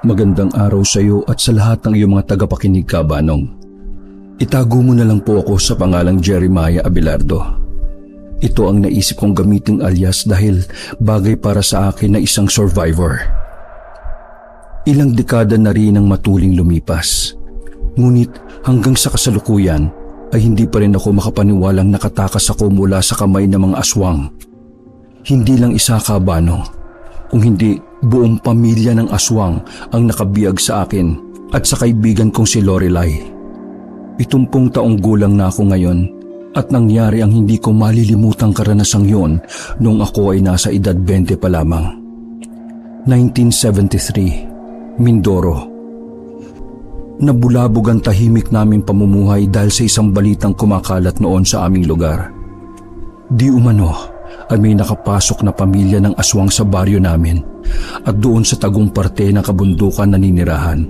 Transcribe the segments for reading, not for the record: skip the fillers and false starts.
Magandang araw sa iyo at sa lahat ng iyong mga tagapakinig, Kabanong. Itago mo na lang po ako sa pangalang Jeremiah Abelardo. Ito ang naisip kong gamiting alias dahil bagay para sa akin na isang survivor. Ilang dekada na rin ang matuling lumipas. Ngunit hanggang sa kasalukuyan ay hindi pa rin ako makapaniwalang nakatakas ako mula sa kamay ng mga aswang. Hindi lang isa, Kabanong, kung hindi buong pamilya ng aswang ang nakabiyag sa akin at sa kaibigan kong si Lorelai. 70 taong gulang na ako ngayon at nangyari ang hindi ko malilimutang karanasang yon noong ako ay nasa edad 20 pa lamang. 1973, Mindoro. Nabulabog ang tahimik naming pamumuhay dahil sa isang balitang kumakalat noon sa aming lugar. Di umano ay may nakapasok na pamilya ng aswang sa baryo namin at doon sa tagong parte ng kabundukan na ninirahan.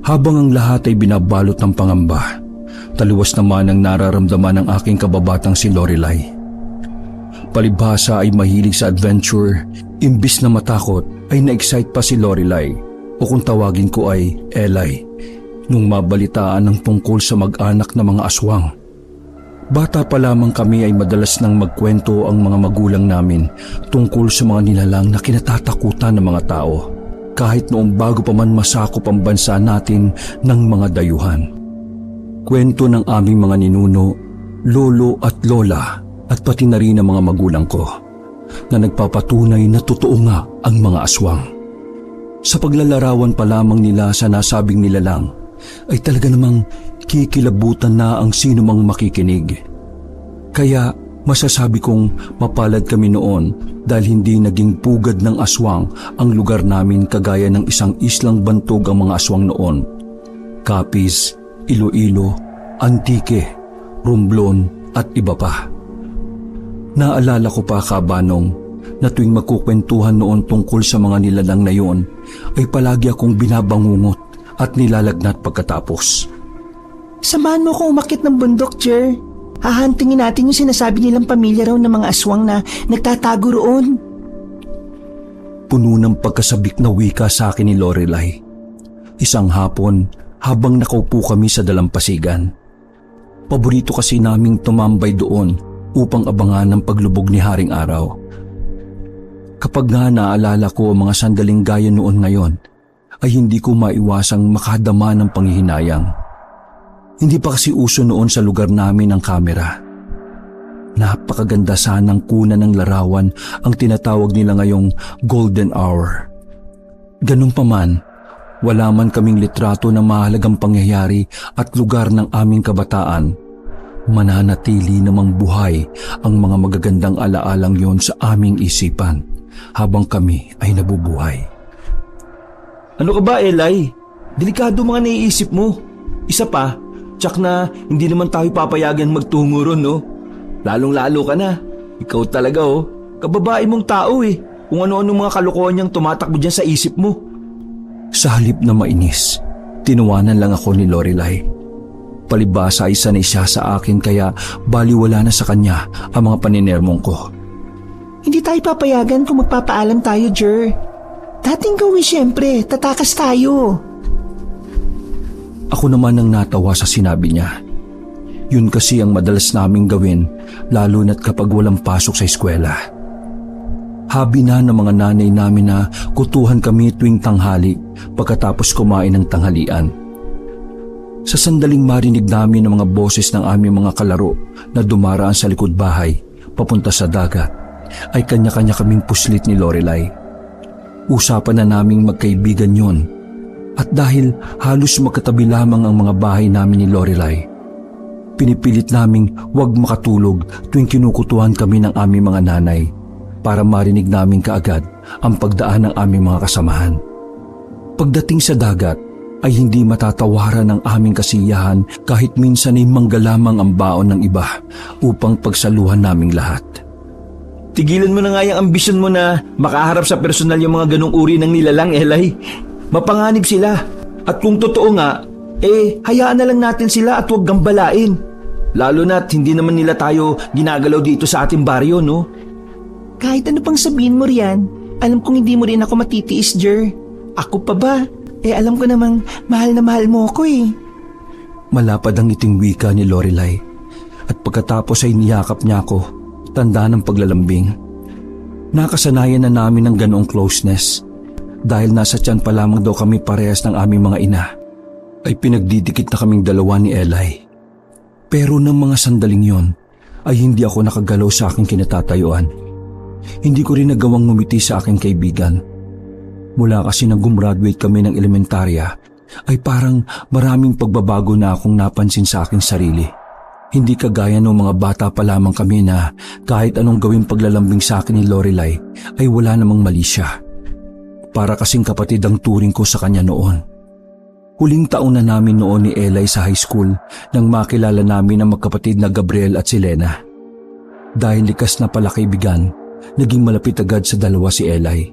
Habang ang lahat ay binabalot ng pangamba, taliwas naman ang nararamdaman ng aking kababatang si Lorelai. Palibhasa ay mahilig sa adventure, imbis na matakot ay na-excite pa si Lorelai o kung tawagin ko ay Eli nung mabalitaan ng tungkol sa mag-anak na mga aswang. Bata pa lamang kami ay madalas nang magkwento ang mga magulang namin tungkol sa mga nilalang na kinatatakutan ng mga tao, kahit noong bago pa man masakop ang bansa natin ng mga dayuhan. Kwento ng aming mga ninuno, lolo at lola at pati na rin ang mga magulang ko na nagpapatunay na totoo nga ang mga aswang. Sa paglalarawan pa lamang nila sa nasabing nilalang ay talaga namang kikilabutan na ang sino mang makikinig. Kaya masasabi kong mapalad kami noon dahil hindi naging pugad ng aswang ang lugar namin kagaya ng isang islang bantog ang mga aswang noon. Capiz, Iloilo, Antique, Romblon at iba pa. Naalala ko pa, Kabanong, na tuwing magkukwentuhan noon tungkol sa mga nilalang na yon ay palagi akong binabangungot at nilalagnat pagkatapos. Samahan mo akong umakyat ng bundok, Jer. Hahantingin natin yung sinasabi nilang pamilya raw ng mga aswang na nagtatago roon. Puno ng pagkasabik na wika sa akin ni Lorelai. Isang hapon habang nakaupo kami sa dalampasigan. Paborito kasi naming tumambay doon upang abangan ang paglubog ni Haring Araw. Kapag nga naalala ko ang mga sandaling gaya noon ngayon, ay hindi ko maiwasang makadama ng panghihinayang. Hindi pa kasi uso noon sa lugar namin ang kamera. Napakaganda sanang kunan ng larawan ang tinatawag nila ngayong golden hour. Ganun pa man, wala man kaming litrato ng mahalagang pangyayari at lugar ng aming kabataan, mananatili namang buhay ang mga magagandang alaalang yon sa aming isipan habang kami ay nabubuhay. Ano ka ba, Eli? Delikado mga naiisip mo. Isa pa, tsak na hindi naman tayo papayagan magtungo ron, no? Lalong-lalo ka na. Ikaw talaga, oh. Kababae mong tao, eh. Kung ano-ano mga kalokohan niyang tumatakbo dyan sa isip mo. Sa halip na mainis, tinuwanan lang ako ni Lorelai. Palibhasa ay sanay siya sa akin kaya baliwala na sa kanya ang mga paninermong ko. Hindi tayo papayagan kung magpapaalam tayo, Jer. Dating gawin siyempre, tatakas tayo. Ako naman ang natawa sa sinabi niya. Yun kasi ang madalas naming gawin, lalo na't kapag walang pasok sa eskwela. Habi na ng mga nanay namin na kutuhan kami tuwing tanghali pagkatapos kumain ng tanghalian. Sa sandaling marinig namin ang mga boses ng aming mga kalaro na dumaraan sa likod bahay, papunta sa dagat, ay kanya-kanya kaming puslit ni Lorelai. Usapan na naming magkaibigan yon. At dahil halos magkatabi lamang ang mga bahay namin ni Lorelai, pinipilit naming huwag makatulog tuwing kinukutuhan kami ng aming mga nanay para marinig namin kaagad ang pagdaan ng aming mga kasamahan. Pagdating sa dagat ay hindi matatawaran ang aming kasiyahan kahit minsan ay mangga lamang ang baon ng iba upang pagsaluhan naming lahat. Tigilan mo na nga yung ambisyon mo na makaharap sa personal yung mga ganong uri ng nilalang, Eli. Mapanganib sila. At kung totoo nga, hayaan na lang natin sila at huwag gambalain. Lalo na't hindi naman nila tayo ginagalaw dito sa ating baryo, no? Kahit ano pang sabihin mo riyan, alam kong hindi mo rin ako matitiis, Jer. Ako pa ba? Alam ko namang mahal na mahal mo ako eh. Malapad ang ngiting wika ni Lorelai at pagkatapos ay niyakap niya ako, tanda ng paglalambing. Nakasanayan na namin ng ganoong closeness dahil nasa tiyan pa lamang daw kami parehas ng aming mga ina ay pinagdidikit na kaming dalawa ni Eli. Pero ng mga sandaling yon ay hindi ako nakagalaw sa aking kinatatayuan. Hindi ko rin nagawang ngumiti sa aking kaibigan. Mula kasi nang gumraduate kami ng elementarya ay parang maraming pagbabago na akong napansin sa aking sarili. Hindi kagaya ng mga bata pa lamang kami na kahit anong gawing paglalambing sa akin ni Lorelai ay wala namang mali siya. Para kasing kapatid ang turing ko sa kanya noon. Huling taon na namin noon ni Eli sa high school nang makilala namin ang magkapatid na Gabriel at Selena. Dahil likas na palakaibigan, naging malapit agad sa dalawa si Eli.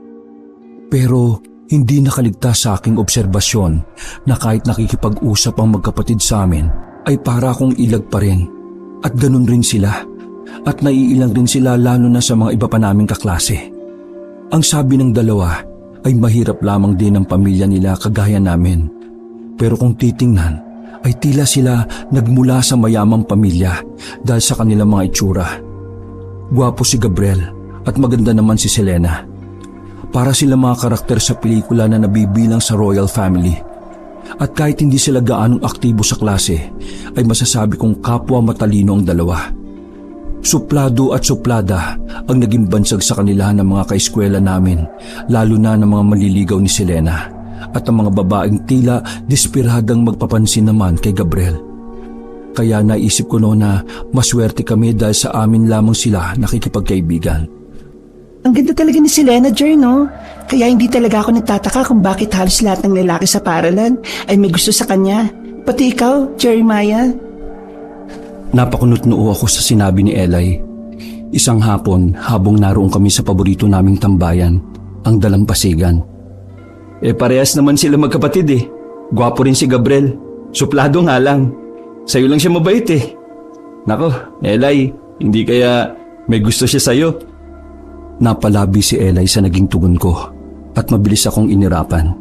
Pero hindi nakaligtas sa aking obserbasyon na kahit nakikipag-usap ang magkapatid sa amin, ay para akong ilag pa rin. At ganun rin sila. At naiilang rin sila lalo na sa mga iba pa naming kaklase. Ang sabi ng dalawa ay mahirap lamang din ang pamilya nila kagaya namin. Pero kung titingnan ay tila sila nagmula sa mayamang pamilya dahil sa kanilang mga itsura. Gwapo si Gabriel at maganda naman si Selena. Para sila mga karakter sa pelikula na nabibilang sa royal family. At kahit hindi sila gaanong aktibo sa klase, ay masasabi kong kapwa matalino ang dalawa. Suplado at suplada ang naging bansag sa kanila ng mga kaeskwela namin, lalo na ng mga maliligaw ni Selena, at ang mga babaeng tila desperadang magpapansin naman kay Gabriel. Kaya naisip ko noon na maswerte kami dahil sa amin lamang sila nakikipagkaibigan. Ang ganda talaga ni Selena, Jer, no? Kaya hindi talaga ako nagtataka kung bakit halos lahat ng lalaki sa paralan ay may gusto sa kanya. Pati ikaw, Jeremiah. Napakunot noo ako sa sinabi ni Eli. Isang hapon habang naroon kami sa paborito naming tambayan, ang Dalampasigan. Parehas naman sila magkapatid eh. Gwapo rin si Gabriel. Suplado nga lang. Sa'yo lang siya mabait eh. Nako, Eli, hindi kaya may gusto siya sa'yo? Napalabi si Eli sa naging tugon ko at mabilis akong inirapan.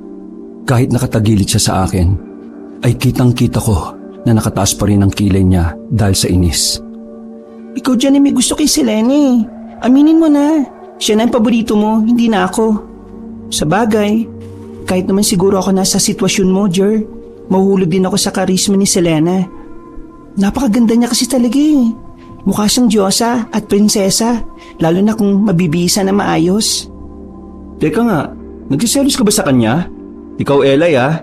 Kahit nakatagilid siya sa akin, ay kitang-kita ko na nakataas pa rin ang kilay niya dahil sa inis. Ikaw dyan ay may gusto kay Selena eh. Aminin mo na. Siya na ang paborito mo, hindi na ako. Sa bagay, kahit naman siguro ako nasa sitwasyon mo, Jer, mahuhulog din ako sa karisma ni Selena. Napakaganda niya kasi talaga eh. Mukha siyang diyosa at prinsesa, lalo na kung mabibisa na maayos. Teka nga, nagsiselos ka ba sa kanya? Ikaw, Eli, ah?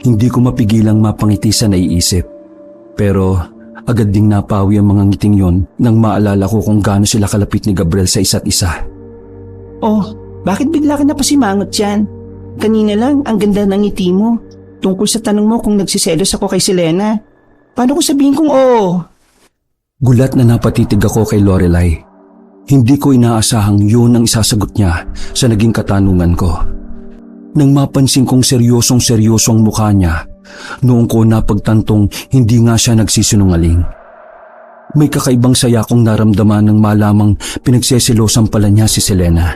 Hindi ko mapigilang mapangiti sa naiisip. Pero agad ding napawi ang mga ngiting yon nang maalala ko kung gaano sila kalapit ni Gabriel sa isa't isa. Oh, bakit bigla ka napasimangot dyan? Kanina lang, ang ganda ng ngiti mo. Tungkol sa tanong mo kung nagsiselos ako kay Selena. Paano kung sabihin kong oo? Gulat na napatitig ako kay Lorelai. Hindi ko inaasahang yun ang isasagot niya sa naging katanungan ko. Nang mapansin kong seryosong mukha niya, noong ko napagtantong hindi nga siya nagsisinungaling. May kakaibang saya kong naramdaman nang malamang pinagseselosan pala niya si Selena.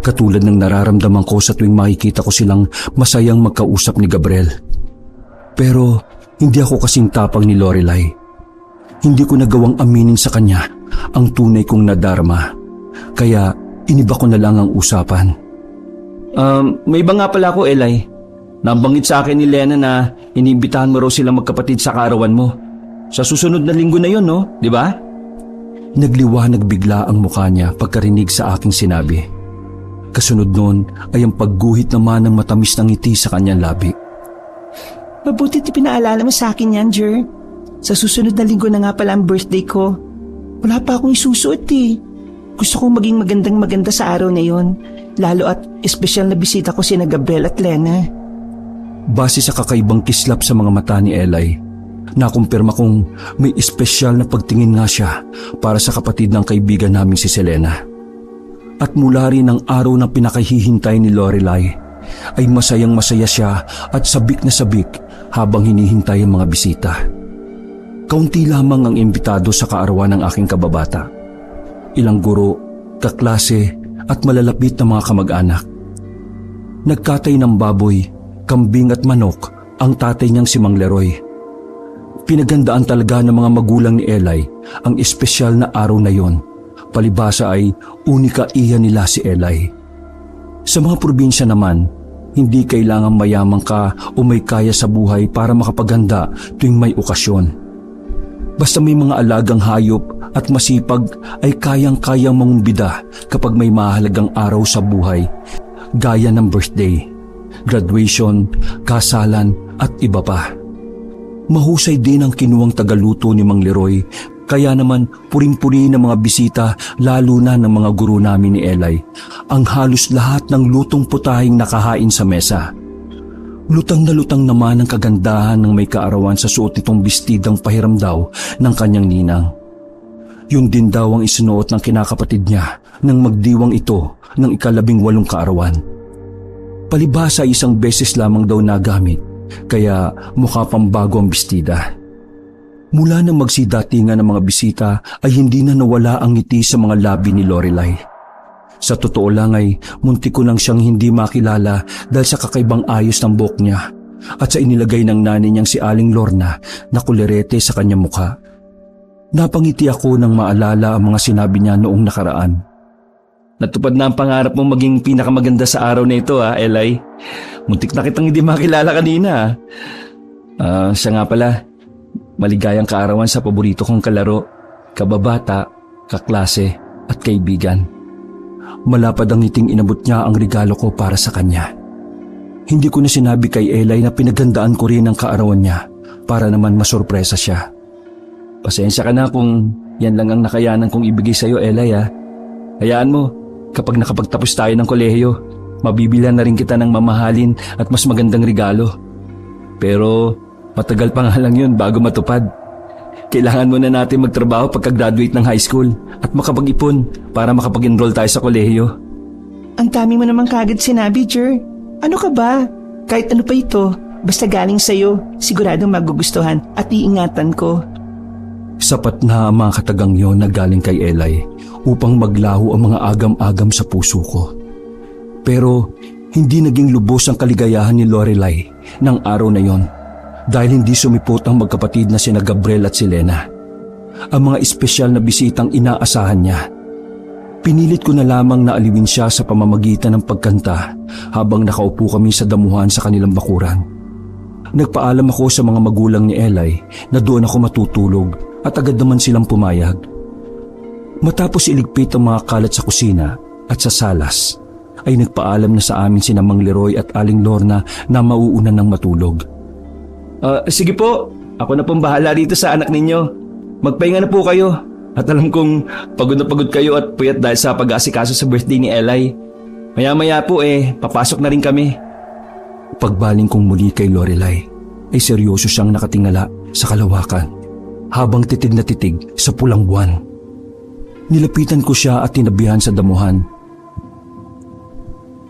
Katulad ng nararamdaman ko sa tuwing makikita ko silang masayang magkausap ni Gabriel. Pero hindi ako kasing tapang ni Lorelai. Hindi ko nagawang aminin sa kanya ang tunay kong nadarama. Kaya iniba ko na lang ang usapan. May iba nga pala ako, Eli. Nabanggit sa akin ni Lena na iniimbitahan mo raw silang magkapatid sa kaarawan mo. Sa susunod na linggo na yon, no? Di ba? Nagliwanag bigla ang mukha niya pagkarinig sa aking sinabi. Kasunod noon ay ang pagguhit naman ng matamis na ngiti sa kanyang labi. Mabuti pinaalala mo sa akin yan, Jer. Sa susunod na linggo na nga pala ang birthday ko. Wala pa akong isusuot eh. Gusto kong maging magandang-maganda sa araw na yon. Lalo at espesyal na bisita ko sina Gabriel at Lena. Base sa kakaibang kislap sa mga mata ni Eli, nakumpirma kong may espesyal na pagtingin nga siya para sa kapatid ng kaibigan namin si Selena. At mula rin ang araw na pinakahihintay ni Lorelai, ay masayang-masaya siya at sabik na sabik habang hinihintay ang mga bisita. Kaunti lamang ang imbitado sa kaarawan ng aking kababata. Ilang guro, kaklase at malalapit na mga kamag-anak. Nagkatay ng baboy, kambing at manok ang tatay niyang si Mang Leroy. Pinagandaan talaga ng mga magulang ni Eli ang espesyal na araw na yon. Palibhasa ay unika iya nila si Eli. Sa mga probinsya naman, hindi kailangan mayaman ka o may kaya sa buhay para makapaganda tuwing may okasyon. Basta may mga alagang hayop at masipag ay kayang-kayang mangumbida kapag may mahalagang araw sa buhay, gaya ng birthday, graduation, kasalan at iba pa. Mahusay din ang kinuwang tagaluto ni Mang Leroy, kaya naman puring-puri ng mga bisita, lalo na ng mga guro namin ni Eli, ang halos lahat ng lutong putahing nakahain sa mesa. Lutang na lutang naman ang kagandahan ng may kaarawan sa suot nitong bestidang pahiram daw ng kanyang ninang. Yun din daw ang isinuot ng kinakapatid niya nang magdiwang ito ng 18 kaarawan. Palibhasa isang beses lamang daw nagamit, kaya mukha pang bago ang bestida. Mula nang magsidatingan ng mga bisita ay hindi na nawala ang ngiti sa mga labi ni Lorelai. Sa totoo lang ay muntik ko nang siyang hindi makilala dahil sa kakaibang ayos ng buhok niya at sa inilagay ng nanay niyang si Aling Lorna na kulerete sa kanyang mukha. Napangiti ako nang maalala ang mga sinabi niya noong nakaraan. Natupad na ang pangarap mong maging pinakamaganda sa araw na ito, Eli. Muntik na kitang hindi makilala kanina. Siya nga pala, maligayang kaarawan sa paborito kong kalaro, kababata, kaklase at kaibigan. Malapad ang ngiting inabot niya ang regalo ko para sa kanya. Hindi ko na sinabi kay Eli na pinagandaan ko rin ang kaarawan niya para naman masurpresa siya. Pasensya ka na kung yan lang ang nakayanan kong ibigay sa iyo, Eli. Hayaan mo, kapag nakapagtapos tayo ng kolehiyo, mabibilan na rin kita ng mamahalin at mas magandang regalo. Pero matagal pa nga lang yun bago matupad. Kailangan muna natin magtrabaho pagka-graduate ng high school at makapag-ipon para makapag-enroll tayo sa kolehiyo. Ang dami mo naman kagad sinabi, Jer. Ano ka ba? Kahit ano pa ito, basta galing sa'yo, siguradong magugustuhan at iingatan ko. Sapat na ang mga katagang yon na galing kay Eli upang maglaho ang mga agam-agam sa puso ko. Pero hindi naging lubos ang kaligayahan ni Lorelai ng araw na yon dahil hindi sumipot ang magkapatid na sina Gabriel at si Lena, ang mga espesyal na bisitang inaasahan niya. Pinilit ko na lamang na aliwin siya sa pamamagitan ng pagkanta habang nakaupo kami sa damuhan sa kanilang bakuran. Nagpaalam ako sa mga magulang ni Eli na doon ako matutulog at agad naman silang pumayag. Matapos iligpit ang mga kalat sa kusina at sa salas, ay nagpaalam na sa amin sina Mang Leroy at Aling Lorna na mauuna ng matulog. Sige po, ako na pong bahala dito sa anak ninyo. Magpahinga na po kayo. At alam kong pagod na pagod kayo at puyat dahil sa pag-aasikaso sa birthday ni Eli. Maya-maya po papasok na rin kami. Pagbaling kong muli kay Lorelai, ay seryoso siyang nakatingala sa kalawakan habang titig na titig sa pulang buwan. Nilapitan ko siya at tinabihan sa damuhan.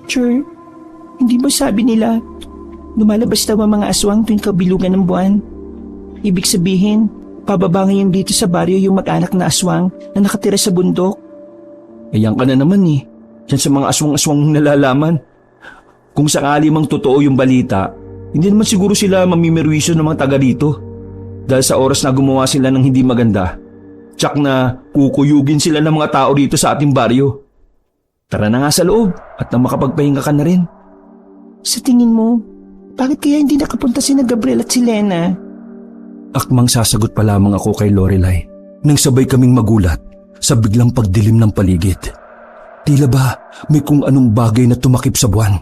Jer, hindi ba sabi nila, lumalabas daw ang mga aswang tuwing kabilugan ng buwan? Ibig sabihin, pababa ngayon dito sa baryo yung mag-anak na aswang na nakatira sa bundok. Ayan ka na naman Yan sa mga aswang-aswang mong nalalaman. Kung sakali mang totoo yung balita, hindi naman siguro sila mamimerwisyo ng mga taga dito. Dahil sa oras na gumawa sila ng hindi maganda, tsak na kukuyugin sila ng mga tao dito sa ating baryo. Tara na nga sa loob at na makapagpahinga ka na rin. Sa tingin mo, bakit kaya hindi nakapunta sina Gabriel at si Lena? Akmang sasagot pa lamang ako kay Lorelai nang sabay kaming magulat sa biglang pagdilim ng paligid. Tila ba may kung anong bagay na tumakip sa buwan.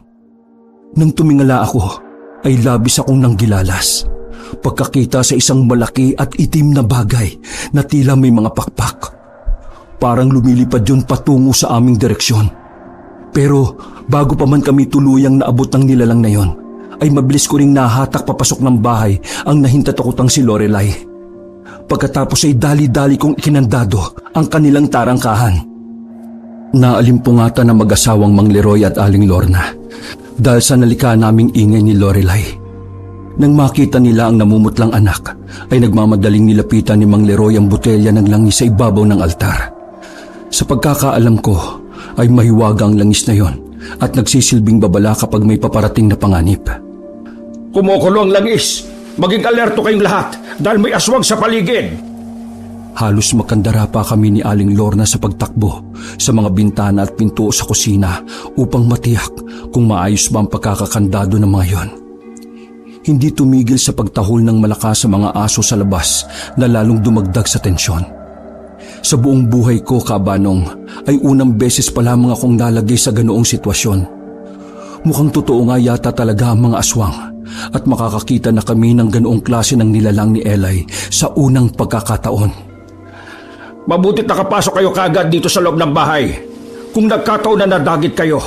Nang tumingala ako ay labis akong nanggilalas. Pagkakita sa isang malaki at itim na bagay na tila may mga pakpak. Parang lumilipad yun patungo sa aming direksyon. Pero bago pa man kami tuluyang naabot ng nilalang na yon, ay mabilis ko ring nahatak papasok ng bahay ang nahintatakotang si Lorelai. Pagkatapos ay dali-dali kong ikinandado ang kanilang tarangkahan. Naalimpungatan ng mag-asawang Mang Leroy at Aling Lorna dahil sa nalika naming ingay ni Lorelai. Nang makita nila ang namumutlang anak, ay nagmamadaling nilapitan ni Mang Leroy ang botelya ng langis sa ibabaw ng altar. Sa pagkakaalam ko, ay mahiwaga ang langis na yon at nagsisilbing babala kapag may paparating na panganib. Kumukulo ang langis. Maging alerto kayong lahat dahil may aswang sa paligid. Halos makandara pa kami ni Aling Lorna sa pagtakbo sa mga bintana at pinto sa kusina upang matiyak kung maayos ba ang pagkakakandado ng mga yon. Hindi tumigil sa pagtahol ng malakas sa mga aso sa labas na lalong dumagdag sa tensyon. Sa buong buhay ko, Kabanong, ay unang beses pa lamang akong nalagay sa ganoong sitwasyon. Mukhang totoo nga yata talaga ang mga aswang at makakakita na kami ng ganoong klase ng nilalang ni Eli sa unang pagkakataon. Mabutit nakapasok kayo kaagad dito sa loob ng bahay. Kung nagkataon na nadagit kayo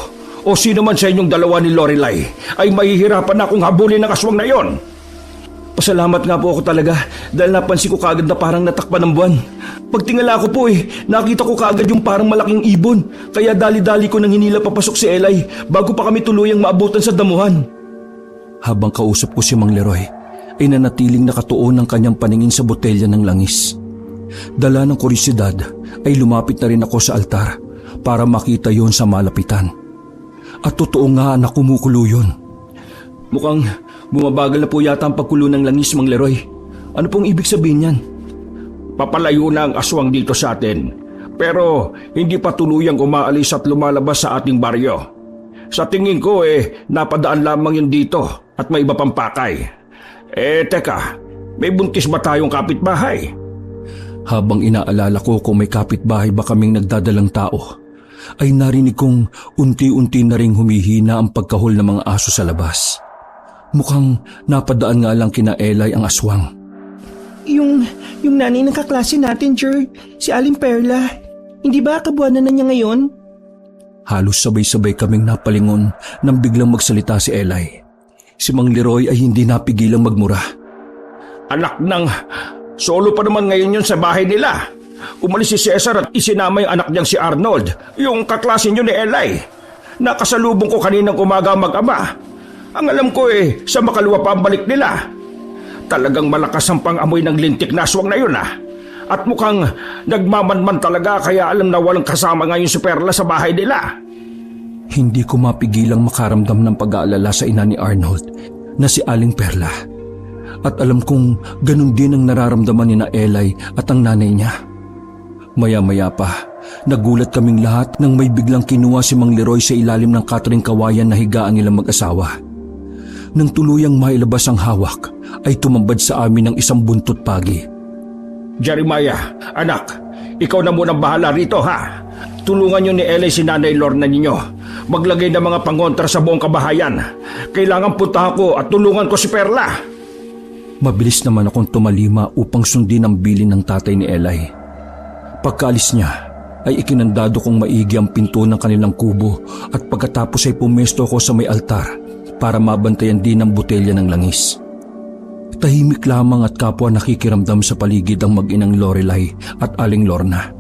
o sino man sa inyong dalawa ni Lorelai ay mahihirapan na akong habulin ng aswang na yon. Pasalamat nga po ako talaga dahil napansin ko kaagad na parang natakpan ng buwan. Pagtingala ko po nakita ko kaagad yung parang malaking ibon. Kaya dali-dali ko nang hinila papasok si Eli bago pa kami tuluyang maabutan sa damuhan. Habang kausap ko si Mang Leroy, ay nanatiling nakatuon ang kanyang paningin sa botelya ng langis. Dala ng kuryosidad ay lumapit na rin ako sa altar para makita yon sa malapitan. At totoo nga na kumukulo yun. Mukhang bumabagal na po yata ang pagkulo ng langis, Mang Leroy. Ano pong ibig sabihin yan? Papalayo na ang aswang dito sa atin. Pero hindi pa tuluyang umaalis at lumalabas sa ating baryo. Sa tingin ko napadaan lamang yun dito at may iba pang pakay. Teka, may buntis ba tayong kapitbahay? Habang inaalala ko kung may kapitbahay ba kaming nagdadalang tao, ay narinig kong unti-unti na ring humihina ang pagkahol ng mga aso sa labas. Mukhang napadaan nga lang kina Eli ang aswang. Yung nanay ng kaklase natin, Jer, si Aling Perla. Hindi ba kabuwanan na niya ngayon? Halos sabay-sabay kaming napalingon nang biglang magsalita si Eli. Si Mang Leroy ay hindi napigilang magmura. Anak ng... Solo pa naman ngayon yun sa bahay nila. Umalis si Cesar at isinama yung anak niyang si Arnold, yung kaklase niyo ni Eli. Nakasalubong ko kaninang umaga mag-ama. Ang alam ko sa makalawa pa ang balik nila. Talagang malakas ang pang-amoy ng lintik na aswang na yun At mukhang nagmamanman talaga kaya alam na walang kasama ngayon si Perla sa bahay nila. Hindi ko mapigilang makaramdam ng pag-aalala sa ina ni Arnold na si Aling Perla. At alam kong ganun din ang nararamdaman ni na Eli at ang nanay niya. Maya-maya pa, nagulat kaming lahat nang may biglang kinuha si Mang Leroy sa ilalim ng katring kawayan na higaan nilang mag-asawa. Nang tuluyang mailabas ang hawak, ay tumambad sa amin ng isang buntot pagi. Jeremiah, anak, ikaw na munang bahala rito ha. Tulungan niyo ni Eli si Nanay Lorna ninyo. Maglagay ng mga pangontra sa buong kabahayan. Kailangan puntahan ko at tulungan ko si Perla. Mabilis naman akong tumalima upang sundin ang bilin ng tatay ni Eli. Pagkaalis niya, ay ikinandado kong maigi ang pinto ng kanilang kubo at pagkatapos ay pumesto ko sa may altar para mabantayan din ang botelya ng langis. Tahimik lamang at kapwa nakikiramdam sa paligid ang mag-inang Lorelai at Aling Lorna.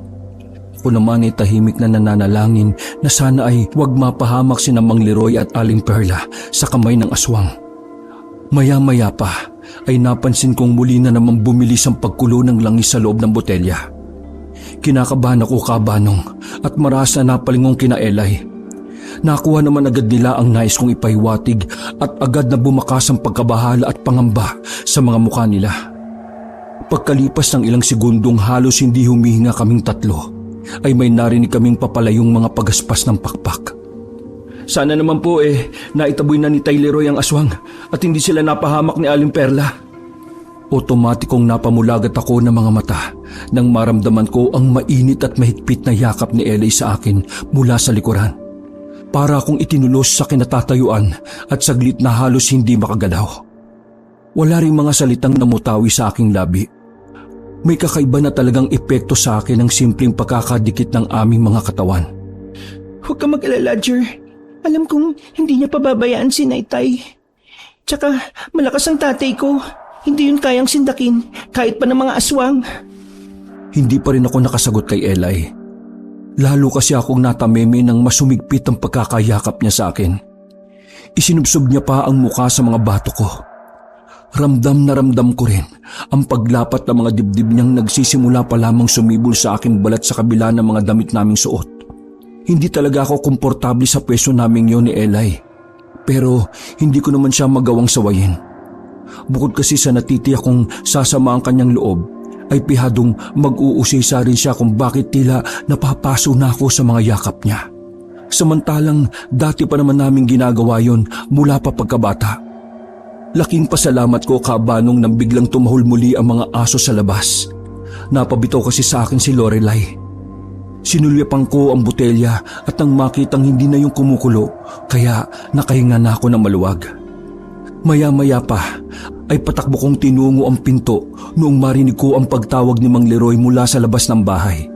Ako naman ay tahimik na nananalangin na sana ay huwag mapahamak sina Mang Leroy at Aling Perla sa kamay ng aswang. Maya-maya pa ay napansin kong muli na namang bumilis ang pagkulo ng langis sa loob ng botelya. Kinakabahan ako, Kabanong, at marasa napalingong kina Eli. Nakuha naman agad nila ang nais kong ipaiwatig at agad na bumakas ang pagkabahala at pangamba sa mga mukha nila. Pagkalipas ng ilang segundong halos hindi humihinga kaming tatlo, ay may narinig kaming papalayong mga pagaspas ng pakpak. Sana naman po naitaboy na ni Tay Leroy ang aswang at hindi sila napahamak ni Aling Perla. Otomatikong napamulagat ako ng mga mata nang maramdaman ko ang mainit at mahigpit na yakap ni Eli sa akin mula sa likuran. Para akong itinulos sa kinatatayuan at saglit na halos hindi makagalaw. Wala ring mga salitang namutawi sa aking labi. May kakaiba na talagang epekto sa akin ang simpleng pagkakadikit ng aming mga katawan. Huwag ka mag-alala, Jer. Alam kong hindi niya pababayaan si Naitay. Tsaka malakas ang tatay ko. Hindi yun kayang sindakin kahit pa ng mga aswang. Hindi pa rin ako nakasagot kay Eli. Lalo kasi akong natameme nang masumigpit ang pagkakayakap niya sa akin. Isinubsob niya pa ang mukha sa mga bato ko. Ramdam na ramdam ko rin ang paglapat ng mga dibdib niyang nagsisimula pa lamang sumibol sa aking balat sa kabila ng mga damit naming suot. Hindi talaga ako komportable sa pwesto naming yon ni Eli. Pero hindi ko naman siya magawang sawayin. Bukod kasi sa natitiyak kong sasama ang kanyang loob, ay pihadong mag-uusisa rin siya kung bakit tila napapaso na ako sa mga yakap niya. Samantalang dati pa naman namin ginagawa yon mula pa pagkabata. Laking pasalamat ko kabanong nang biglang tumahol muli ang mga aso sa labas. Napabitaw kasi sa akin si Lorelai. Sinulyapan ko ang botelya at nang makitang hindi na yung kumukulo, kaya nakahinga na ako ng maluwag. Maya-maya pa ay patakbo kong tinungo ang pinto noong marinig ko ang pagtawag ni Mang Leroy mula sa labas ng bahay.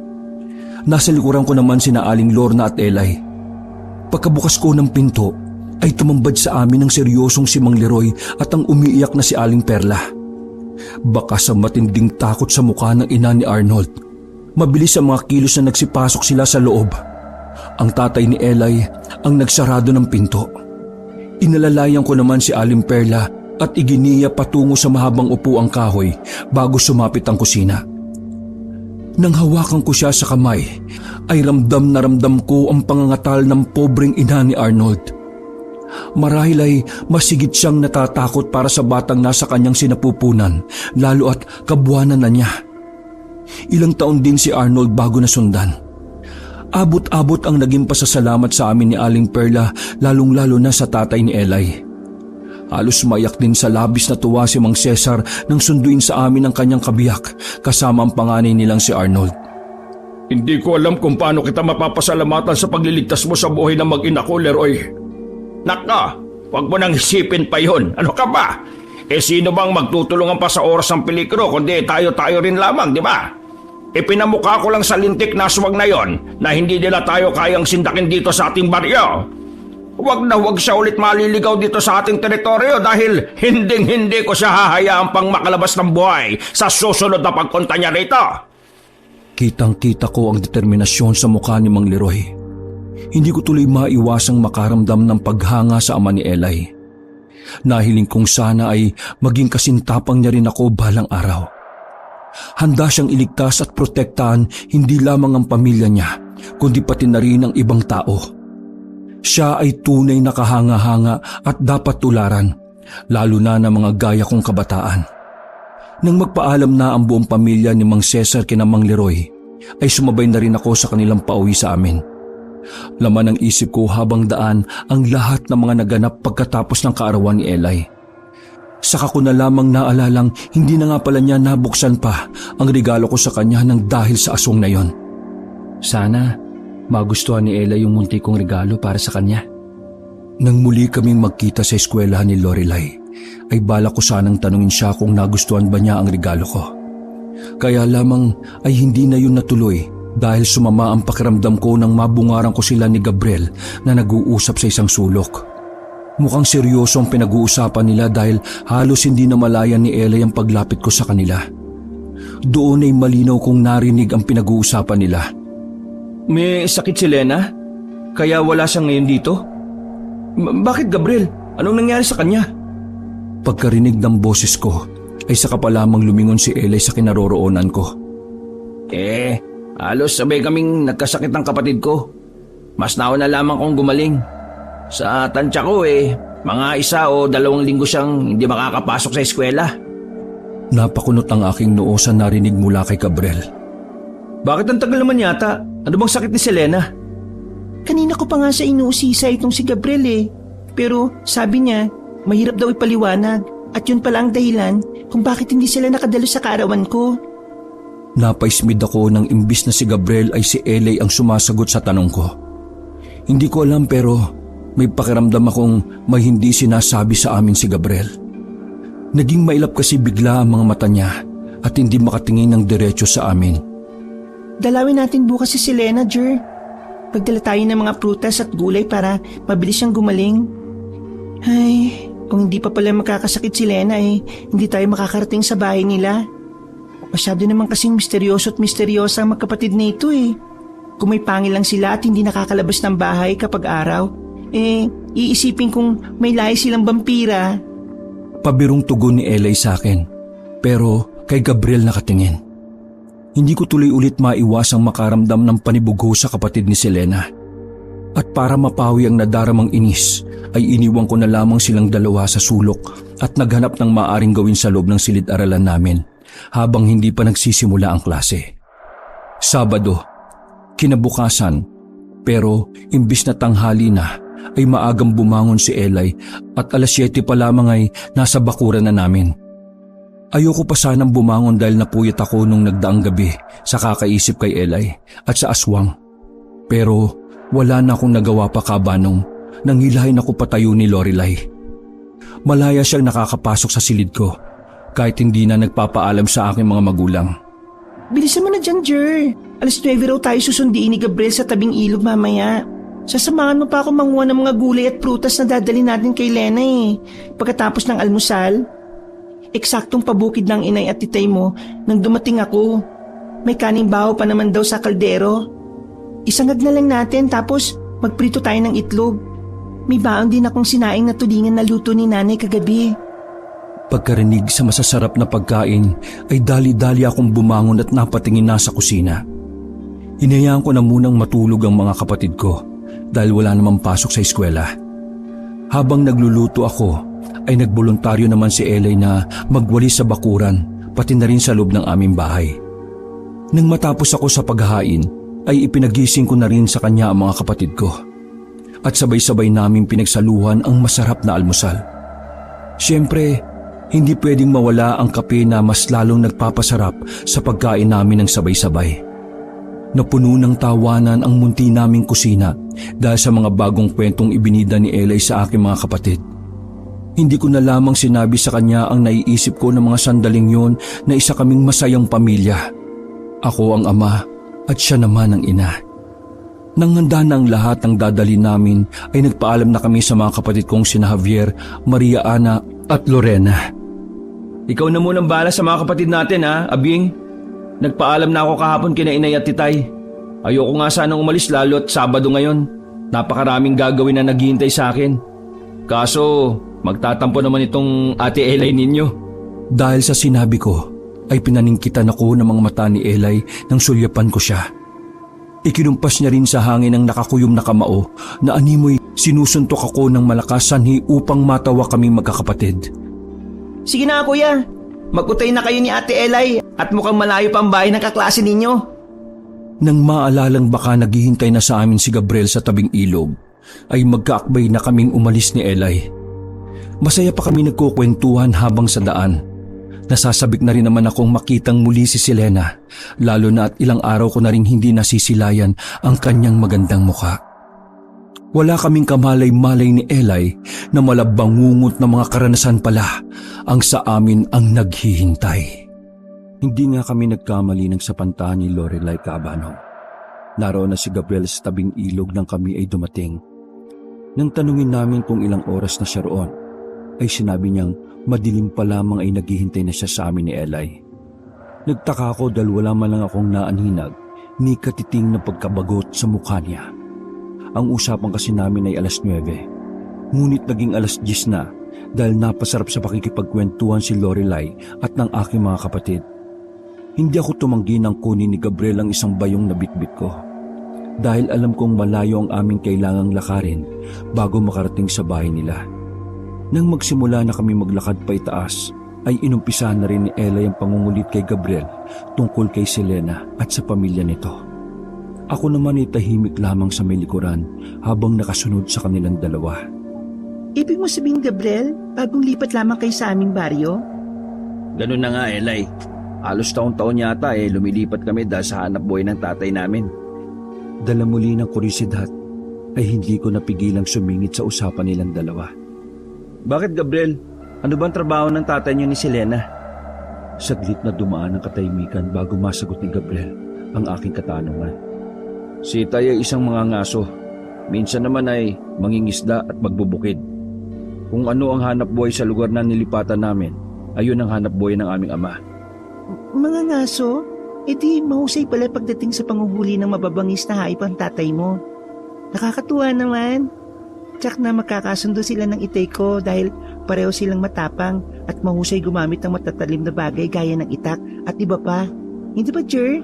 Nasa likuran ko naman sina Aling Lorna at Eli. Pagkabukas ko ng pinto ay tumambad sa amin ng seryosong si Mang Leroy at ang umiiyak na si Aling Perla. Baka sa matinding takot sa mukha ng ina ni Arnold, mabilis ang mga kilos na nagsipasok sila sa loob. Ang tatay ni Eli ang nagsarado ng pinto. Inalalayan ko naman si Aling Perla at iginiya patungo sa mahabang upuang kahoy bago sumapit ang kusina. Nang hawakan ko siya sa kamay, ay ramdam na ramdam ko ang pangangatal ng pobreng ina ni Arnold. Marahil ay masigit siyang natatakot para sa batang nasa kanyang sinapupunan, lalo at kabuwanan na niya. Ilang taon din si Arnold bago nasundan. Abot-abot ang naging pasasalamat sa amin ni Aling Perla, lalong-lalo na sa tatay ni Eli. Halos mayak din sa labis na tuwa si Mang Cesar nang sunduin sa amin ang kanyang kabiyak kasama ang panganay nilang si Arnold. Hindi ko alam kung paano kita mapapasalamatan sa pagliligtas mo sa buhay ng mag-ina ko, Leroy. Naka, huwag mo nang isipin pa yun. Ano ka ba? Sino bang magtutulungan pa sa oras ng peligro kundi tayo-tayo rin lamang, di ba? Ipinamukha ko lang sa lintik na aswang na yon na hindi nila tayo kayang sindakin dito sa ating baryo. Huwag na huwag siya ulit maliligaw dito sa ating teritoryo dahil hinding-hindi ko siya hahayaang pang makalabas ng buhay sa susunod na pagpunta niya rito. Kitang-kita ko ang determinasyon sa mukha ni Mang Leroy. Hindi ko tuloy maiwasang makaramdam ng paghanga sa ama ni Eli. Nahiling kong sana ay maging kasintapang niya rin ako balang araw. Handa siyang iligtas at protektahan hindi lamang ang pamilya niya, kundi pati na rin ang ibang tao. Siya ay tunay na kahanga-hanga at dapat tularan, lalo na ng mga gaya kong kabataan. Nang magpaalam na ang buong pamilya ni Mang Cesar kina Mang Leroy, ay sumabay na rin ako sa kanilang pauwi sa amin. Laman ng isip ko habang daan ang lahat ng mga naganap pagkatapos ng kaarawan ni Eli. Saka ko na lamang naalalang hindi na nga pala niya nabuksan pa ang regalo ko sa kanya ng dahil sa aswang na yon. Sana magustuhan ni Eli yung munti kong regalo para sa kanya. Nang muli kaming magkita sa eskwelahan ni Lorelai, ay balak ko sanang tanungin siya kung nagustuhan ba niya ang regalo ko. Kaya lamang ay hindi na yun natuloy dahil sumama ang pakiramdam ko nang mabungaran ko sila ni Gabriel na nag-uusap sa isang sulok. Mukhang seryoso ang pinag-uusapan nila dahil halos hindi na malayan ni Eli ang paglapit ko sa kanila. Doon ay malinaw kong narinig ang pinag-uusapan nila. May sakit si Lena? Kaya wala siya ngayon dito? Bakit, Gabriel? Anong nangyari sa kanya? Pagkarinig ng boses ko ay saka pa lamang lumingon si Eli sa kinaroroonan ko. Halos sabay kaming nagkasakit ng kapatid ko. Mas nauna lamang kong gumaling. Sa tansya ko mga 1 o 2 linggo siyang hindi makakapasok sa eskwela. Napakunot ang aking noo sa narinig mula kay Gabriel. Bakit ang tagal naman yata? Ano bang sakit ni Selena? Kanina ko pa nga sa inuusisa itong si Gabriel Pero sabi niya, mahirap daw ipaliwanag at yun pala ang dahilan kung bakit hindi sila nakadalo sa kaarawan ko. Napaismid ako nang imbis na si Gabriel ay si Eli ang sumasagot sa tanong ko. Hindi ko alam pero may pakiramdam akong may hindi sinasabi sa amin si Gabriel. Naging mailap kasi bigla ang mga mata niya at hindi makatingin ng diretso sa amin. Dalawin natin bukas si Selena, Jer. Pagdala tayo ng mga prutas at gulay para mabilis siyang gumaling. Ay, kung hindi pa pala makakasakit si Lena hindi tayo makakarating sa bahay nila. Masyado naman kasing misteryoso at misteryosa ang magkapatid na ito Kung may pangil lang sila at hindi nakakalabas ng bahay kapag araw, iisipin kong may lahi silang vampira. Pabirong tugon ni Eli sa akin, pero kay Gabriel nakatingin. Hindi ko tuloy ulit maiwasang makaramdam ng panibugo sa kapatid ni Selena. At para mapawi ang nadaramang inis, ay iniwan ko na lamang silang dalawa sa sulok at naghanap ng maaring gawin sa loob ng silid-aralan namin habang hindi pa nagsisimula ang klase. Sabado, kinabukasan, pero imbis na tanghali na, ay maagang bumangon si Eli at alas 7 pa lamang ay nasa bakuran na namin. Ayoko pa sanang bumangon dahil napuyat ako nung nagdaang gabi sa kakaisip kay Eli at sa aswang. Pero wala na akong nagawa pa kabanong nang hilahin ako patayo ni Lorelai. Malaya siyang nakakapasok sa silid ko kahit hindi na nagpapaalam sa aking mga magulang. Bilisan mo na dyan, Jer. Alas 9 raw tayo susundiin ni Gabriel sa tabing ilog mamaya. Sasamahan mo pa ako manguha ng mga gulay at prutas na dadali natin kay Lena pagkatapos ng almusal. Eksaktong pabukid ng inay at titay mo nang dumating ako. May kaning baho pa naman daw sa kaldero. Isangag na lang natin tapos magprito tayo ng itlog. May baon din akong sinaing na tulingan na luto ni nanay kagabi. Pagkarinig sa masasarap na pagkain ay dali-dali akong bumangon at napatingin na sa kusina. Hinayaan ko na munang matulog ang mga kapatid ko dahil wala namang pasok sa eskwela. Habang nagluluto ako ay nagboluntaryo naman si Eli na magwalis sa bakuran pati na rin sa loob ng aming bahay. Nang matapos ako sa paghahain ay ipinagising ko na rin sa kanya ang mga kapatid ko at sabay-sabay naming pinagsaluhan ang masarap na almusal. Siyempre, hindi pwedeng mawala ang kape na mas lalong nagpapasarap sa pagkain namin ng sabay-sabay. Napuno ng tawanan ang munti naming kusina dahil sa mga bagong kwentong ibinida ni Eli sa aking mga kapatid. Hindi ko na lamang sinabi sa kanya ang naiisip ko ng mga sandaling yon na isa kaming masayang pamilya. Ako ang ama at siya naman ang ina. Nang handa na ang lahat ng dadali namin ay nagpaalam na kami sa mga kapatid kong sina Javier, Maria Ana at Lorena. Ikaw na munang bahala sa mga kapatid natin Abing. Nagpaalam na ako kahapon kina inay at titay. Ayoko nga sanang umalis lalo at Sabado ngayon. Napakaraming gagawin na naghihintay sa akin. Kaso magtatampo naman itong ate Eli ninyo. Dahil sa sinabi ko ay pinaningkitan ako ng mga mata ni Eli nang sulyapan ko siya. Ikinumpas niya rin sa hangin ang nakakuyom na kamao na animoy sinusuntok ako ng malakas sanhi upang matawa kaming magkakapatid. Sige na kuya, magkutay na kayo ni Ate Eli at mukhang malayo pa ang bahay ng kaklase ninyo. Nang maalalang baka naghihintay na sa amin si Gabriel sa tabing ilog, ay magkaakbay na kaming umalis ni Eli. Masaya pa kami nagkukwentuhan habang sa daan. Nasasabik na rin naman akong makitang muli si Selena, lalo na at ilang araw ko na rin hindi nasisilayan ang kanyang magandang mukha. Wala kaming kamalay-malay ni Eli na malabangungot na mga karanasan pala ang sa amin ang naghihintay. Hindi nga kami nagkamali ng sapantahan ni Lorelai Cabano. Naroon na si Gabriel sa tabing ilog nang kami ay dumating. Nang tanungin namin kung ilang oras na siya roon, ay sinabi niyang madilim pa lamang ay naghihintay na siya sa amin ni Eli. Nagtaka ako dahil wala man lang akong naaninag ni katiting na pagkabagot sa mukha niya. Ang usapan kasi namin ay alas 9, ngunit naging alas 10 na dahil napasarap sa pakikipagkwentuhan si Lorelai at ng aking mga kapatid. Hindi ako tumanggi nang kunin ni Gabriel ang isang bayong na bitbit ko dahil alam kong malayo ang aming kailangang lakarin bago makarating sa bahay nila. Nang magsimula na kami maglakad pa itaas, ay inumpisahan na rin ni Eli ang pangungulit kay Gabriel tungkol kay Selena at sa pamilya nito. Ako naman ay tahimik lamang sa may likuran habang nakasunod sa kanilang dalawa. Ibig mo sabihin, Gabriel, bagong lipat lamang kayo sa aming baryo? Ganun na nga Eli. Halos taon-taon yata lumilipat kami dahil sa hanap buhay ng tatay namin. Dala muli ng kurisidad ay hindi ko napigilang sumingit sa usapan nilang dalawa. Bakit Gabriel? Ano bang trabaho ng tatay niyo ni Selena? Saglit na dumaan ang katahimikan bago masagot ni Gabriel ang aking katanungan. Si Tay ay isang mangangaso. Minsan naman ay mangingisda at magbubukid. Kung ano ang hanap buhay sa lugar na nilipatan namin, ayun ang hanap buhay ng aming ama. Mga ngaso? E di mahusay pala pagdating sa panguhuli ng mababangis na hayop ang tatay mo. Nakakatuwa naman. Tsak na magkakasundo sila ng itay ko dahil pareho silang matapang at mahusay gumamit ng matatalim na bagay gaya ng itak at iba pa. Hindi ba, Jer?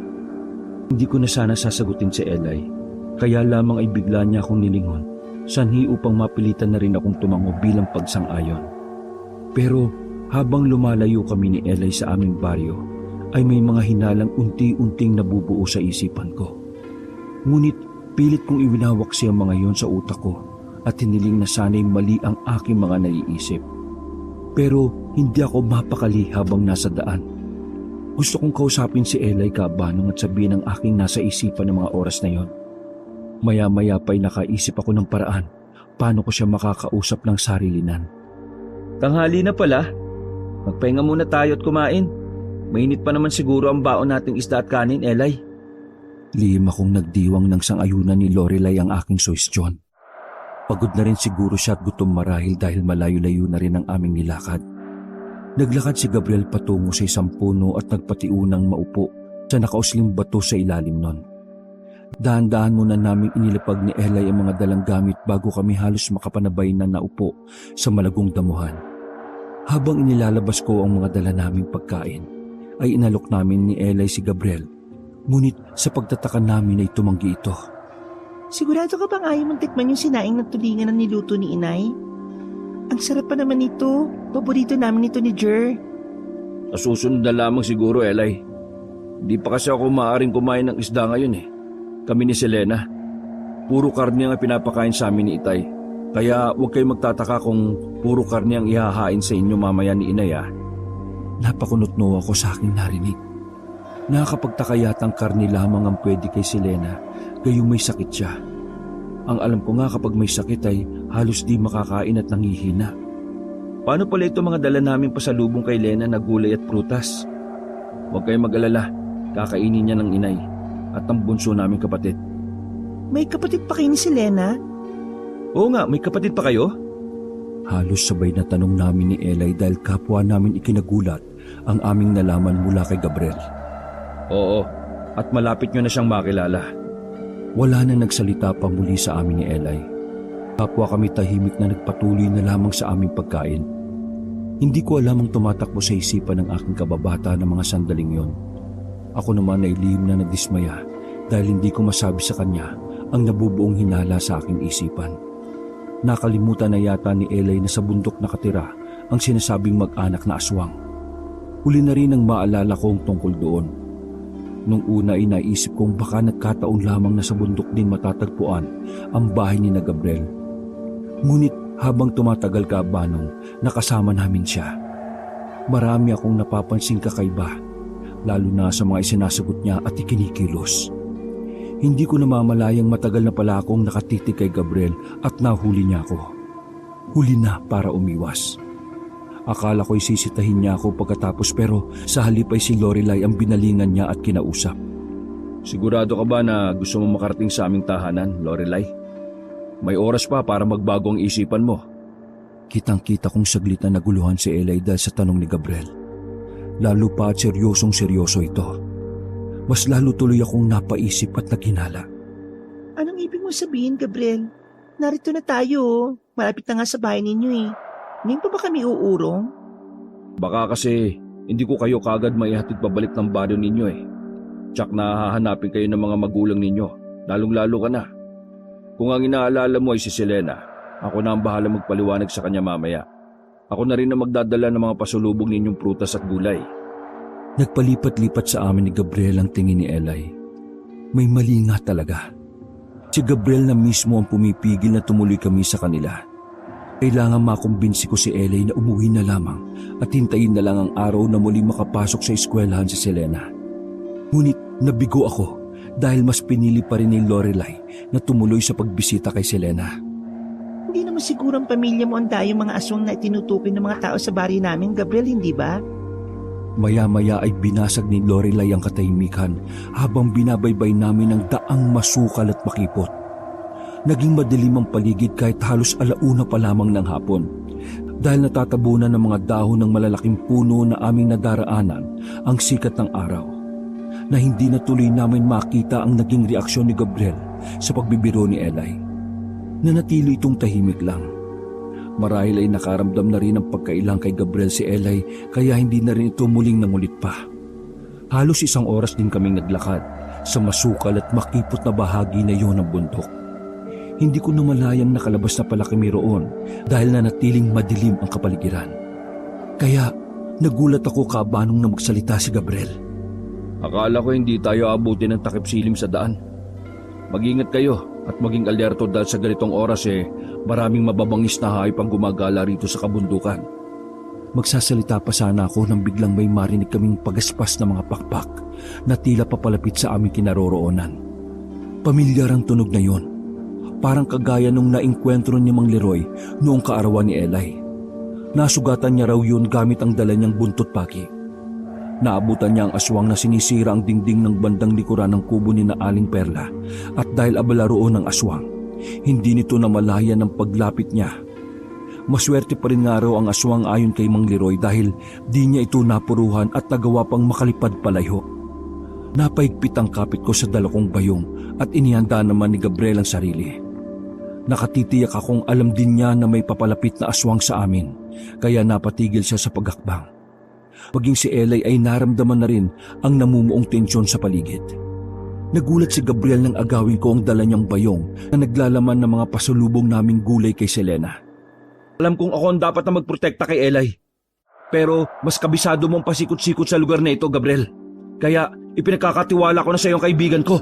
Hindi ko na sana sasagutin si Eli Kaya lamang ay bigla niya akong nilingon, sanhi upang mapilitan na rin akong tumango bilang pagsang-ayon. Pero habang lumalayo kami ni Eli sa aming baryo, ay may mga hinalang unti-unting nabubuo sa isipan ko. Ngunit pilit kong iwinawak siya mga yon sa utak ko at hiniling na sana'y mali ang aking mga naiisip. Pero hindi ako mapakali habang nasa daan. Gusto kong kausapin si Eli Kabanong at sabihin ang aking nasa isipan ng mga oras na yon. Maya-maya pa'y nakaisip ako ng paraan paano ko siya makakausap ng sarilinan. Tanghali na pala. Magpahinga muna tayo at kumain. Mainit pa naman siguro ang baon nating isda at kanin, Eli. Lihim akong nagdiwang ng sangayunan ni Lorelai ang aking suwestyon. Pagod na rin siguro siya at gutom marahil dahil malayo-layo na rin ang aming nilakad. Naglakad si Gabriel patungo sa isang puno at nagpatiunang maupo sa nakausling bato sa ilalim nun. Dahan-dahan muna naming inilapag ni Eli ang mga dalang gamit bago kami halos makapanabay na naupo sa malagong damuhan. Habang inilalabas ko ang mga dala naming pagkain, ay inalok namin ni Eli si Gabriel. Ngunit sa pagtataka namin ay tumanggi ito. Sigurado ka bang ayaw mong tikman yung sinaing na tulingan na niluto ni inay? Ang sarap pa naman ito. Paborito namin ito ni Jer. Sa susunod na lamang siguro, Eli. Di pa kasi ako maaaring kumain ng isda ngayon eh. Kami ni Selena. Puro karne ang pinapakain sa amin ni Itay. Kaya huwag kayo magtataka kung puro karne ang ihahain sa inyo mamaya ni Inay ah. Napakunotno ako sa aking narinig. Nakakapagtaka yatang karne lamang ang pwede kay Selena, gayong may sakit siya. Ang alam ko nga kapag may sakit ay halos di makakain at nangihina. Paano pala ito mga dala namin pasalubong kay Lena na gulay at prutas? Huwag kayong mag-alala, kakainin niya ng Inay at ang bunso naming kapatid. May kapatid pa kayo ni Selena? Oo nga, may kapatid pa kayo? Halos sabay na tanong namin ni Eli dahil kapwa namin ikinagulat ang aming nalaman mula kay Gabriel. Oo, at malapit nyo na siyang makilala. Wala na nagsalita pa muli sa amin ni Eli. Kapwa kami tahimik na nagpatuloy na lamang sa aming pagkain. Hindi ko alam ang tumatakbo sa isipan ng aking kababata ng mga sandaling yon. Ako naman ay lihim na nadismaya dahil hindi ko masabi sa kanya ang nabubuong hinala sa aking isipan. Nakalimutan na yata ni Eli na sa bundok nakatira ang sinasabing mag-anak na aswang. Huli na rin ang maalala kong tungkol doon. Nung una ay naisip kong baka nagkataon lamang na sa bundok din matatagpuan ang bahay ni na Gabriel. Ngunit habang tumatagal Kabanong, nakasama namin siya. Marami akong napapansing kakaiba, lalo na sa mga isinasagot niya at ikinikilos. Hindi ko namamalayang matagal na pala akong nakatitig kay Gabriel at nahuli niya ako. Huli na para umiwas. Akala ko'y sisitahin niya ako pagkatapos pero sa halip ay si Lorelai ang binalingan niya at kinausap. Sigurado ka ba na gusto mo makarating sa aming tahanan, Lorelai? May oras pa para magbago ang isipan mo. Kitang-kita kong saglit na naguluhan si Eli dahil sa tanong ni Gabriel. Lalo pa at seryosong-seryoso ito. Mas lalo tuloy akong napaisip at naghinala. Anong ibig mo sabihin, Gabriel? Narito na tayo. Malapit na nga sa bahay ninyo eh. Ngayon pa ba kami uurong? Baka kasi hindi ko kayo kagad maihatid pabalik ng baryo ninyo eh. Tsak na hahanapin kayo ng mga magulang ninyo, lalong-lalo ka na. Kung ang inaalala mo ay si Selena, ako na ang bahala magpaliwanag sa kanya mamaya. Ako na rin na magdadala ng mga pasulubong ninyong prutas at gulay. Nagpalipat-lipat sa amin ni Gabriel ang tingin ni Eli. May mali nga talaga. Si Gabriel na mismo ang pumipigil na tumuloy kami sa kanila. Kailangan makumbinsi ko si Eli na umuwi na lamang at hintayin na lang ang araw na muli makapasok sa eskwelahan si Selena. Ngunit nabigo ako dahil mas pinili pa rin ni Lorelai na tumuloy sa pagbisita kay Selena. Hindi naman siguro ang pamilya mo ang dayong mga aswang na tinutukoy ng mga tao sa bari namin, Gabriel, hindi ba? Maya-maya ay binasag ni Lorelai ang katahimikan habang binabaybay namin ang daang masukal at makipot. Naging madilim ang paligid kahit halos alauna pa lamang ng hapon dahil natatabunan ng mga dahon ng malalaking puno na aming nadaraanan ang sikat ng araw na hindi na tuloy namin makita ang naging reaksyon ni Gabriel sa pagbibiro ni Eli. Nanatili itong tahimik lang. Marahil ay nakaramdam na rin ang pagkailang kay Gabriel si Eli kaya hindi na rin ito muling nangulit pa. Halos 1 oras din kaming naglakad sa masukal at makipot na bahagi na iyon ng bundok. Hindi ko namalayang nakalabas na pala kami roon dahil nanatiling madilim ang kapaligiran. Kaya nagulat ako kabanong na magsalita si Gabriel. Akala ko hindi tayo abutin ng takip silim sa daan. Mag-ingat kayo at maging alerto dahil sa ganitong oras maraming mababangis na hayop ang gumagala rito sa kabundukan. Magsasalita pa sana ako nang biglang may marinig kaming pagaspas ng mga pakpak na tila papalapit sa aming kinaroroonan. Pamilyar ang tunog na yon. Parang kagaya nung naengkwentro ni Mang Leroy noong kaarawan ni Eli. Nasugatan niya raw yun gamit ang dala niyang buntot paki. Naabutan niya ang aswang na sinisira ang dingding ng bandang likuran ng kubo ni na Aling Perla at dahil abala roon ng aswang, hindi nito namalayan ang paglapit niya. Maswerte pa rin nga raw ang aswang ayon kay Mang Leroy dahil di niya ito napuruhan at nagawa pang makalipad palayo. Napaigpit ang kapit ko sa dalakong bayong at inihanda naman ni Gabriel ang sarili. Nakatitiyak akong alam din niya na may papalapit na aswang sa amin, kaya napatigil siya sa pagakbang. Maging si Eli ay naramdaman na rin ang namumuong tensyon sa paligid. Nagulat si Gabriel nang agawin ko ang dala niyang bayong na naglalaman ng mga pasalubong naming gulay kay Selena. Alam kong ako ang dapat na magprotekta kay Eli. Pero mas kabisado mong pasikot-sikot sa lugar na ito, Gabriel. Kaya ipinagkakatiwala ko na sa iyong kaibigan ko.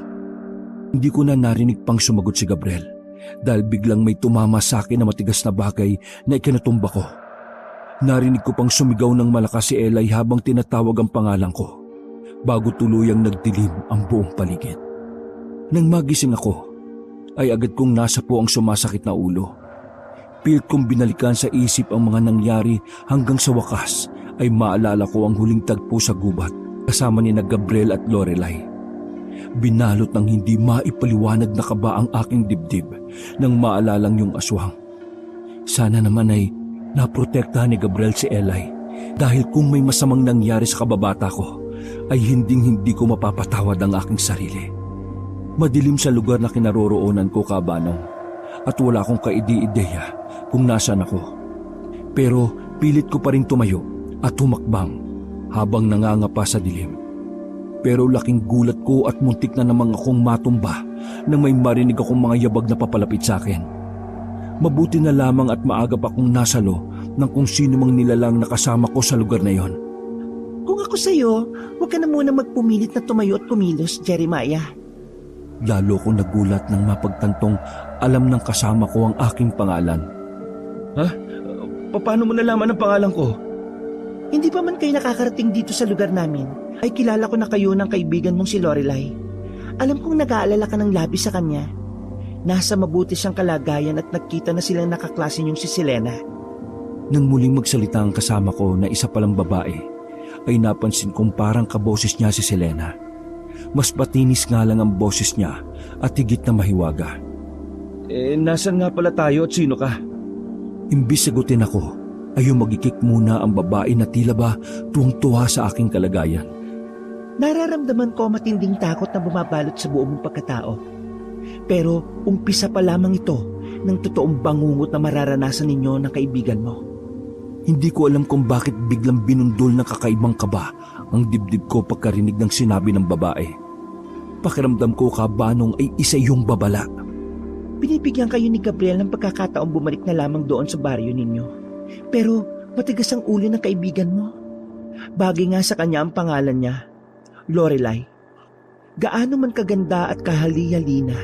Hindi ko na narinig pang sumagot si Gabriel dahil biglang may tumama sa akin na matigas na bagay na ikinatumba ko. Narinig ko pang sumigaw ng malakas si Eli habang tinatawag ang pangalan ko bago tuluyang nagdilim ang buong paligid. Nang magising ako, ay agad kong nasa po ang sumasakit na ulo. Pilit kong binalikan sa isip ang mga nangyari hanggang sa wakas ay maalala ko ang huling tagpo sa gubat kasama ni Gabriel at Lorelai. Binalot ng hindi maipaliwanag na kaba ang aking dibdib nang maalalang yung aswang. Sana naman ay naprotektahan ni Gabriel si Eli dahil kung may masamang nangyari sa kababata ko ay hindi ko mapapatawad ang aking sarili. Madilim sa lugar na kinaroroonan ko, Kabanong, at wala akong kaide-ideya kung nasaan ako. Pero pilit ko pa rin tumayo at humakbang habang nangangapa sa dilim. Pero laking gulat ko at muntik na namang akong matumba nang may marinig akong mga yabag na papalapit sa akin. Mabuti na lamang at maaga pa akong nasalo ng kung sino mang nilalang nakasama ko sa lugar na yon. Kung ako sa'yo, huwag ka na muna magpumilit na tumayo at kumilos, Jeremiah. Lalo ko nagulat nang mapagtantong alam ng kasama ko ang aking pangalan. Ha? Paano mo nalaman ang pangalan ko? Hindi pa man kayo nakakarating dito sa lugar namin, ay kilala ko na kayo ng kaibigan mong si Lorelai. Alam kong nag-aalala ka ng labis sa kanya. Nasa mabuti siyang kalagayan at nagkita na silang nakaklase niyong si Selena. Nang muling magsalita ang kasama ko na isa palang babae, ay napansin kong parang kaboses niya si Selena. Mas patinis nga lang ang boses niya at higit na mahiwaga. Nasan nga pala tayo at sino ka? Imbis sagutin ako, ay magikik muna ang babae na tila ba tuwang-tuwa sa aking kalagayan. Nararamdaman ko matinding takot na bumabalot sa buong mong pagkatao. Pero umpisa pa lamang ito ng totoong bangungot na mararanasan ninyo ng kaibigan mo. Hindi ko alam kung bakit biglang binundol ng kakaibang kaba ang dibdib ko pagkarinig ng sinabi ng babae. Pakiramdam ko, Kabanong, ay isa yung babala. Binibigyan kayo ni Gabriel ng pagkakataong bumalik na lamang doon sa baryo ninyo. Pero matigas ang ulo ng kaibigan mo. Bagay nga sa kanya ang pangalan niya, Lorelai. Gaano man kaganda at kahali-halina,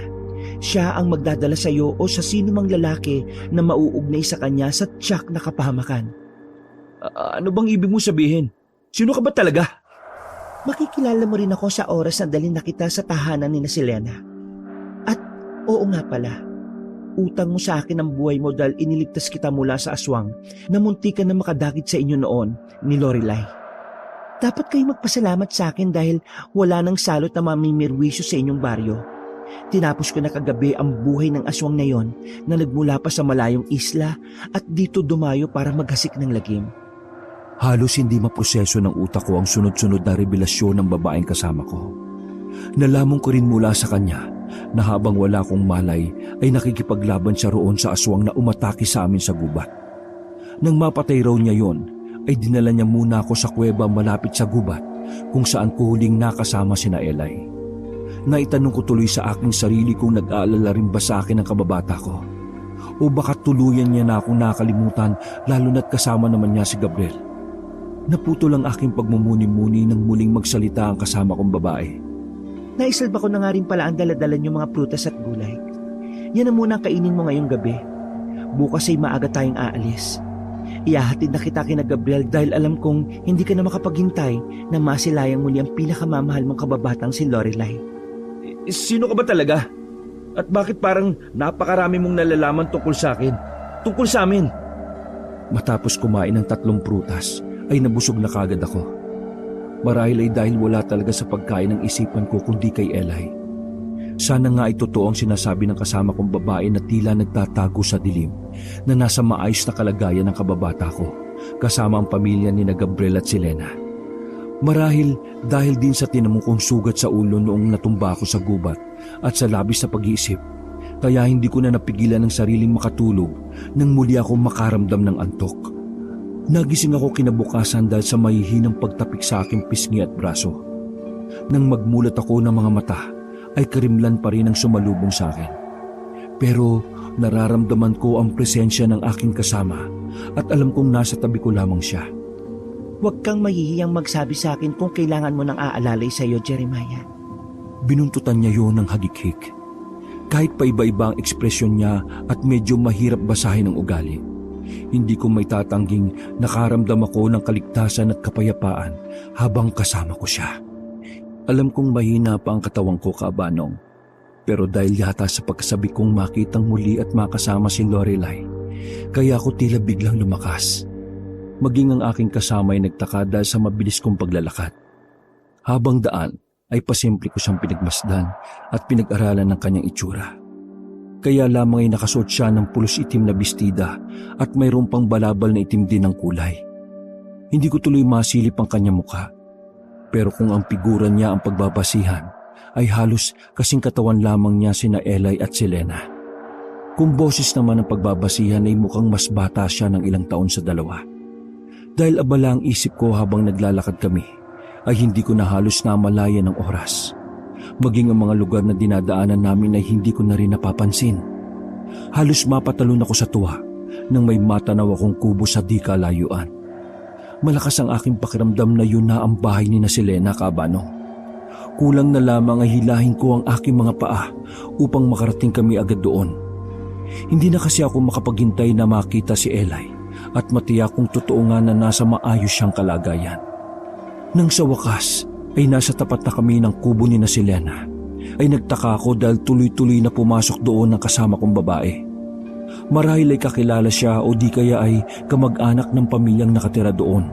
siya ang magdadala sa iyo o sa sino mang lalaki na mauugnay sa kanya sa tiyak na kapahamakan. Ano bang ibig mo sabihin? Sino ka ba talaga? Makikilala mo rin ako sa oras na dalhin na kita sa tahanan ni na Selena. At oo nga pala, utang mo sa akin ang buhay mo dahil iniligtas kita mula sa aswang na muntikan na makadagit sa inyo noon ni Lorelai. Dapat kayo magpasalamat sa akin dahil wala nang salot na mamimirwisyo sa inyong baryo. Tinapos ko na kagabi ang buhay ng aswang na yon na nagmula pa sa malayong isla at dito dumayo para maghasik ng lagim. Halos hindi maproseso ng utak ko ang sunod-sunod na revelasyon ng babaeng kasama ko. Nalaman ko rin mula sa kanya na habang wala akong malay ay nakikipaglaban siya roon sa aswang na umatake sa amin sa gubat. Nang mapatay raw niya yon, ay dinala niya muna ako sa kuweba malapit sa gubat kung saan ko huling nakasama sina Eli. Naitanong ko tuloy sa aking sarili kung nag-aalala rin ba sa akin ang kababata ko. O baka tuluyan niya na akong nakalimutan lalo na't kasama naman niya si Gabriel. Naputol ang aking pagmumuni-muni nang muling magsalita ang kasama kong babae. Naisalba ko na nga rin pala ang daladala niyong mga prutas at gulay. Yan ang muna kainin mo ngayong gabi. Bukas ay maaga tayong aalis. Ihahatid na kita kina Gabriel dahil alam kong hindi ka na makapaghintay na masilayang muli ang pinakamamahal mong kababatang si Lorelai. Sino ka ba talaga? At bakit parang napakarami mong nalalaman tungkol sa akin? Tungkol sa amin? Matapos kumain ng 3 prutas, ay nabusog na kagad ako. Marahil ay dahil wala talaga sa pagkain ng isipan ko kundi kay Eli. Sana nga ay totoo ang sinasabi ng kasama kong babae na tila nagtatago sa dilim na nasa maayos na kalagayan ng kababata ko kasama ang pamilya ni Gabriel at Selena. Marahil dahil din sa tinamo kong sugat sa ulo noong natumba ako sa gubat at sa labis na pag-iisip, kaya hindi ko na napigilan ng sariling makatulog nang muli ako makaramdam ng antok. Nagising ako kinabukasan dahil sa mahihinang pagtapik sa aking pisngi at braso. Nang magmulat ako ng mga mata, ay karimlan pa rin ang sumalubong sa akin. Pero nararamdaman ko ang presensya ng aking kasama at alam kong nasa tabi ko lamang siya. Huwag kang mahihiyang magsabi sa akin kung kailangan mo ng aalalay sa iyo, Jeremiah. Binuntutan niya yon ng hagik-hik. Kahit pa iba-iba ang ekspresyon niya at medyo mahirap basahin ang ugali, hindi ko may tatangging nakaramdam ako ng kaligtasan at kapayapaan habang kasama ko siya. Alam kong mahina pa ang katawan ko, Kaabanong, pero dahil yata sa pagkasabi kong makitang muli at makasama si Lorelai, kaya ako tila biglang lumakas. Maging ang aking kasama ay nagtaka dahil sa mabilis kong paglalakad. Habang daan ay pasimple ko siyang pinagmasdan at pinag-aralan ng kanyang itsura. Kaya lamang ay nakasuot siya ng pulos itim na bestida at mayroon pang balabal na itim din ang kulay. Hindi ko tuloy masilip ang kanyang mukha. Pero kung ang figura niya ang pagbabasihan, ay halos kasing katawan lamang niya sina Eli at Selena. Kung boses naman ang pagbabasihan ay mukhang mas bata siya ng ilang taon sa dalawa. Dahil abala ang isip ko habang naglalakad kami, ay hindi ko na halos namalayan ng oras. Maging ang mga lugar na dinadaanan namin ay hindi ko na rin napapansin. Halos mapatalon ako sa tuwa nang may matanaw akong kubo sa di kalayuan. Malakas ang aking pakiramdam na yun na ang bahay ni na Selena, Kaabanong. Kulang na lamang ay hilahin ko ang aking mga paa upang makarating kami agad doon. Hindi na kasi ako makapaghintay na makita si Eli at matiyak kong totoo nga na nasa maayos siyang kalagayan. Nang sa wakas ay nasa tapat na kami ng kubo ni na Selena, ay nagtaka ako dahil tuloy-tuloy na pumasok doon ang kasama kong babae. Marahil ay kakilala siya o di kaya ay kamag-anak ng pamilyang nakatira doon.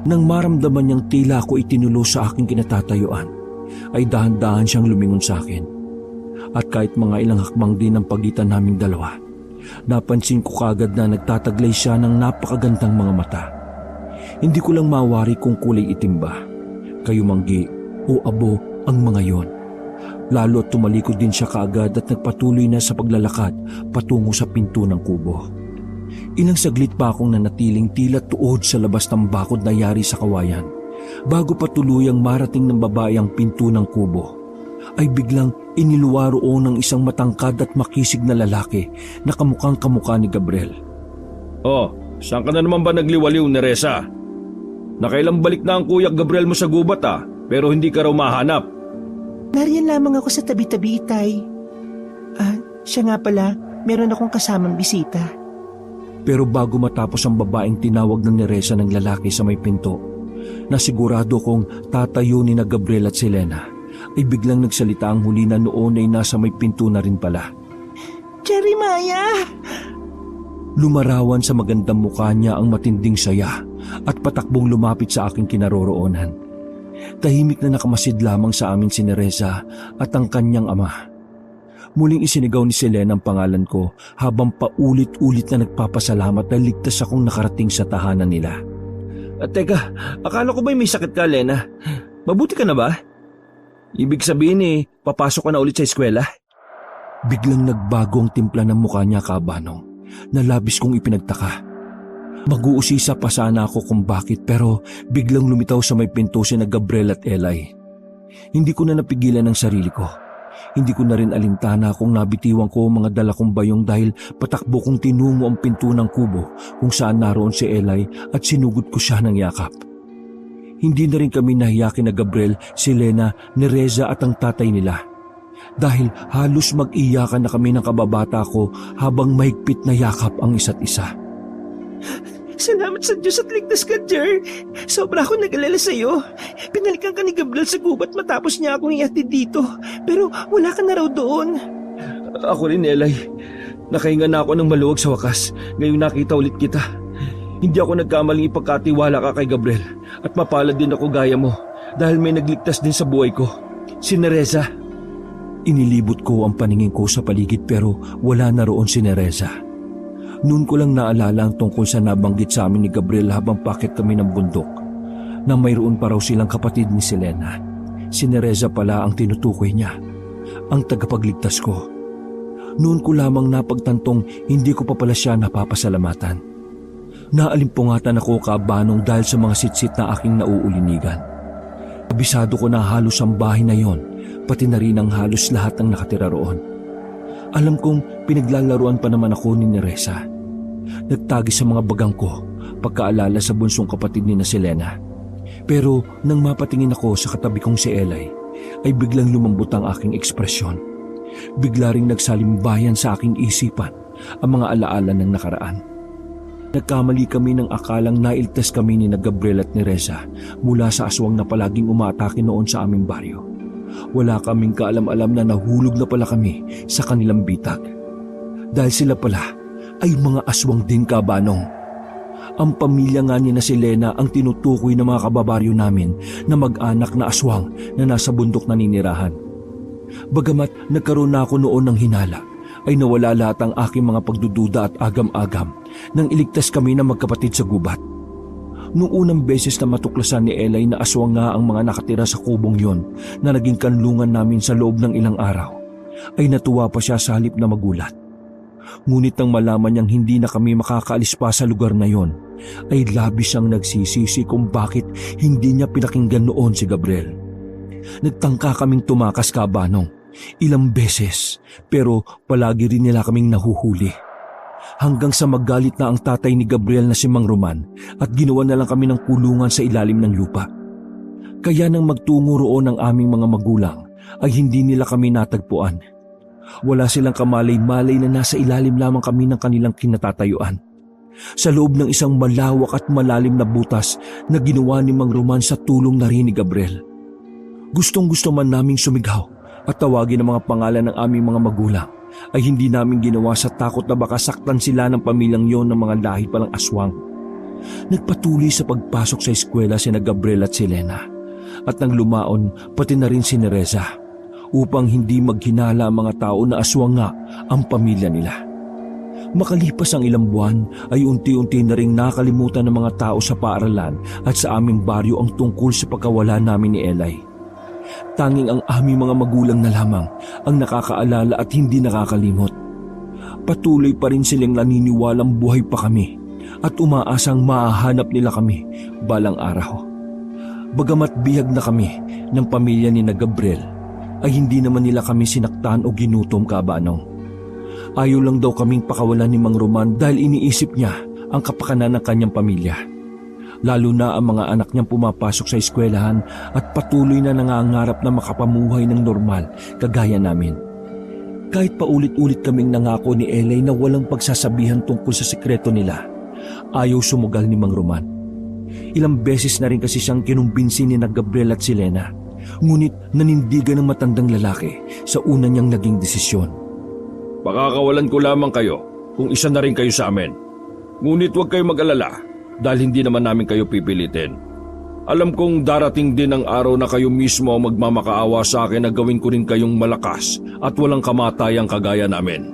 Nang maramdaman niyang tila ako itinulo sa aking kinatatayuan, ay dahan-dahan siyang lumingon sa akin. At kahit mga ilang hakbang din ang pagitan naming dalawa, napansin ko kagad na nagtataglay siya ng napakagandang mga mata. Hindi ko lang mawari kung kulay itim ba, kayumanggi o abo ang mga yon. Lalo at tumalikod din siya kaagad at nagpatuloy na sa paglalakad patungo sa pinto ng kubo. Ilang saglit pa akong nanatiling tila tuod sa labas ng bakod na yari sa kawayan. Bago pa tuluyang marating ng babae ang pinto ng kubo, ay biglang iniluwaroon ng isang matangkad at makisig na lalaki na kamukhang kamukha ni Gabriel. Oh, saan ka na naman ba nagliwaliw, Neresa? Nakailang balik na ang kuya Gabriel mo sa gubat pero hindi ka raw mahanap. Nariyan lamang ako sa tabi-tabi, Itay. Siya nga pala, meron akong kasamang bisita. Pero bago matapos ang babaeng tinawag ng Neresa ng lalaki sa may pinto, nasigurado kong tatayo ni na Gabriel at Selena, ay biglang nagsalita ang huli na noon ay nasa may pinto na rin pala. Jeremiah! Lumarawan sa magandang mukha niya ang matinding saya at patakbong lumapit sa aking kinaroroonan. Tahimik na nakamasid lamang sa amin si Neresa at ang kanyang ama. Muling isinigaw ni Selena ang pangalan ko habang paulit-ulit na nagpapasalamat dahil ligtas akong nakarating sa tahanan nila. Teka, akala ko ba may sakit ka, Lena? Mabuti ka na ba? Ibig sabihin papasok ka na ulit sa eskwela? Biglang nagbago ang timpla ng mukha niya, Kaabanong, na labis kong ipinagtaka. Mag-uusisa pa sana ako kung bakit pero biglang lumitaw sa may pinto si na Gabriel at Eli. Hindi ko na napigilan ang sarili ko. Hindi ko na rin alintana kung nabitiwan ko ang mga dala kong bayong dahil patakbo kong tinungo ang pinto ng kubo kung saan naroon si Eli at sinugod ko siya ng yakap. Hindi na rin kami nahiya kina Gabriel, si Lena, ni Reza at ang tatay nila. Dahil halos mag-iyakan na kami ng kababata ko habang mahigpit na yakap ang isa't isa. Salamat sa Diyos at ligtas ka, Jer. Sobra ako nag-alala sa'yo. Pinalikan ka ni Gabriel sa gubat matapos niya akong ihatid dito. Pero wala ka na raw doon. Ako rin, Eli. Nakahinga na ako ng maluwag sa wakas. Ngayong nakita ulit kita. Hindi ako nagkamaling ipagkatiwala ka kay Gabriel. At mapalad din ako gaya mo. Dahil may nagligtas din sa buhay ko. Si Nereza. Inilibot ko ang paningin ko sa paligid pero wala na roon si Nereza. Noon ko lang naalala ang tungkol sa nabanggit sa amin ni Gabriel habang pakit kami ng bundok, na mayroon pa raw silang kapatid ni Selena. Si Nereza pala ang tinutukoy niya, ang tagapagligtas ko. Noon ko lamang napagtantong hindi ko pa pala siya napapasalamatan. Naalimpungatan ako kabanong dahil sa mga sitsit na aking nauulinigan. Kabisado ko na halos ang bahay na yon, pati na rin ang halos lahat ng nakatira roon. Alam kong pinaglalaruan pa naman ako ni Nereza. Nagtagi sa mga bagang ko pagkaalala sa bunsong kapatid ni na Selena. Pero nang mapatingin ako sa katabi kong si Eli, ay biglang lumambot ang aking ekspresyon. Bigla ring nagsalimbayan sa aking isipan ang mga alaala ng nakaraan. Nagkamali kami ng akalang nailtas kami ni na Gabriel at ni Reza mula sa aswang na palaging umaatake noon sa aming baryo. Wala kaming kaalam-alam na nahulog na pala kami sa kanilang bitag. Dahil sila pala ay mga aswang din, kabanong. Ang pamilya nga ni na Selena ang tinutukoy ng mga kababaryo namin na mag-anak na aswang na nasa bundok naninirahan. Bagamat nagkaroon na ako noon ng hinala, ay nawala lahat ang aking mga pagdududa at agam-agam nang iligtas kami na magkapatid sa gubat. Noong unang beses na matuklasan ni Eli na aswang nga ang mga nakatira sa kubong yon na naging kanlungan namin sa loob ng ilang araw, ay natuwa pa siya sa halip na magulat. Ngunit nang malaman niyang hindi na kami makakaalis pa sa lugar na yon, ay labis siyang nagsisisi kung bakit hindi niya pinakinggan noon si Gabriel. Nagtangka kaming tumakas, kabanong, ilang beses, pero palagi rin nila kaming nahuhuli. Hanggang sa magalit na ang tatay ni Gabriel na si Mang Roman at ginawa na lang kami ng kulungan sa ilalim ng lupa. Kaya nang magtungo roon ang aming mga magulang ay hindi nila kami natagpuan. Wala silang kamalay-malay na nasa ilalim lamang kami ng kanilang kinatatayuan. Sa loob ng isang malawak at malalim na butas na ginawa ni Mang Roman sa tulong na rin ni Gabriel. Gustong-gusto man naming sumigaw at tawagin ang mga pangalan ng aming mga magulang, ay hindi namin ginawa sa takot na baka saktan sila ng pamilyang yon ng mga lahi palang aswang. Nagpatuloy sa pagpasok sa eskwela sina Gabriel at Selena, at nang lumaon pati na rin si Nereza, upang hindi maghinala ang mga tao na aswang nga ang pamilya nila. Makalipas ang ilang buwan ay unti-unti na ring nakalimutan ng mga tao sa paaralan at sa aming baryo ang tungkol sa pagkawala namin ni Eli. Tanging ang aming mga magulang na lamang ang nakakaalala at hindi nakakalimot. Patuloy pa rin silang naniniwalang buhay pa kami at umaasang mahahanap nila kami balang araw. Bagamat bihag na kami ng pamilya ni na Gabriel, ay hindi naman nila kami sinaktan o ginutom, kabanong. Ayaw lang daw kaming pakawalan ni Mang Roman dahil iniisip niya ang kapakanan ng kanyang pamilya. Lalo na ang mga anak niyang pumapasok sa eskwelahan at patuloy na nangangarap na makapamuhay ng normal kagaya namin. Kahit paulit-ulit kaming nangako ni Eli na walang pagsasabihan tungkol sa sekreto nila, ayaw sumugal ni Mang Roman. Ilang beses na rin kasi siyang kinumbinsi ni na Gabriel at Selena, ngunit nanindigan ng matandang lalaki sa una niyang naging desisyon. Pakakawalan ko lamang kayo kung isa na rin kayo sa amin. Ngunit huwag kayo mag-alala dahil hindi naman namin kayo pipilitin. Alam kong darating din ang araw na kayo mismo ang magmamakaawa sa akin na gawin ko rin kayong malakas at walang kamatayang kagaya namin.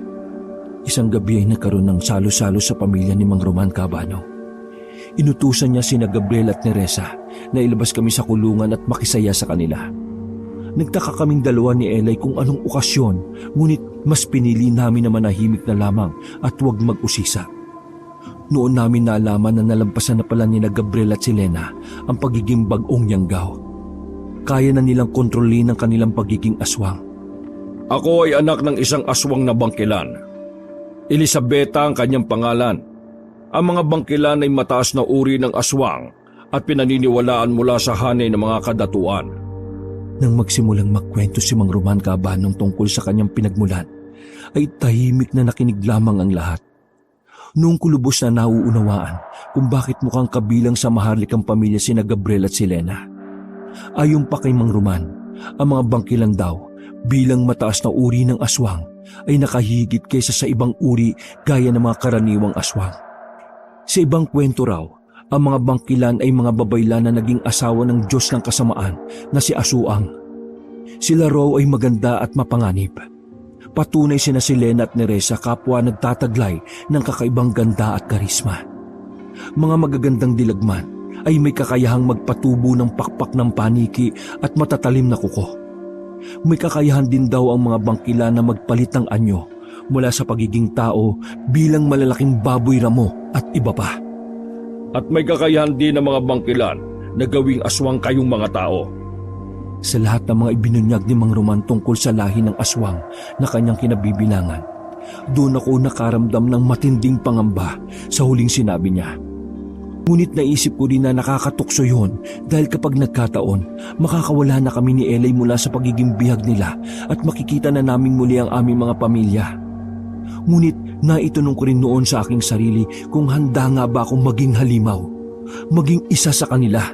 Isang gabi ay nagkaroon ng salo-salo sa pamilya ni Mang Roman, kabano. Inutusan niya sina Gabriel at Nereza na ilabas kami sa kulungan at makisaya sa kanila. Nagtaka kaming dalawa ni Eli kung anong okasyon, ngunit mas pinili namin na manahimik na lamang at huwag mag-usisa. Noon namin naalaman na nalampasan na pala ni na Gabriel at Selena ang pagiging bagong yanggaw. kaya na nilang kontrolin ang kanilang pagiging aswang. Ako ay anak ng isang aswang na bangkilan. Elisabeta ang kanyang pangalan. Ang mga bangkilan ay mataas na uri ng aswang at pinaniniwalaan mula sa hanay ng mga kadatuan. Nang magsimulang magkwento si Mang Roman Cabanong tungkol sa kanyang pinagmulan, ay tahimik na nakinig lamang ang lahat. Noong kulubos na nauunawaan kung bakit mukhang kabilang sa maharlikang pamilya sina Gabriel at si Lena. Ayon pa kay Mang Roman, ang mga bangkilan daw bilang mataas na uri ng aswang ay nakahigit kaysa sa ibang uri gaya ng mga karaniwang aswang. Sa ibang kwento raw, ang mga bangkilan ay mga babaylan na naging asawa ng Diyos ng kasamaan na si Asuang. Sila raw ay maganda at mapanganib. Patunay sina si Lena at Neresa kapwa nagtataglay ng kakaibang ganda at karisma. Mga magagandang dilagman ay may kakayahang magpatubo ng pakpak ng paniki at matatalim na kuko. May kakayahan din daw ang mga bangkila na magpalit ng anyo mula sa pagiging tao bilang malalaking baboy ramo at iba pa. At may kakayahan din ng mga bangkilan na gawing aswang kayong mga tao. Sa lahat ng mga ibinunyag ni Mang Roman tungkol sa lahi ng aswang na kanyang kinabibilangan, doon ako nakaramdam ng matinding pangamba sa huling sinabi niya. Ngunit naisip ko rin na nakakatukso yun dahil kapag nagkataon, makakawala na kami ni Elay mula sa pagiging bihag nila at makikita na namin muli ang aming mga pamilya. Ngunit naitanong ko rin noon sa aking sarili kung handa nga ba akong maging halimaw, maging isa sa kanila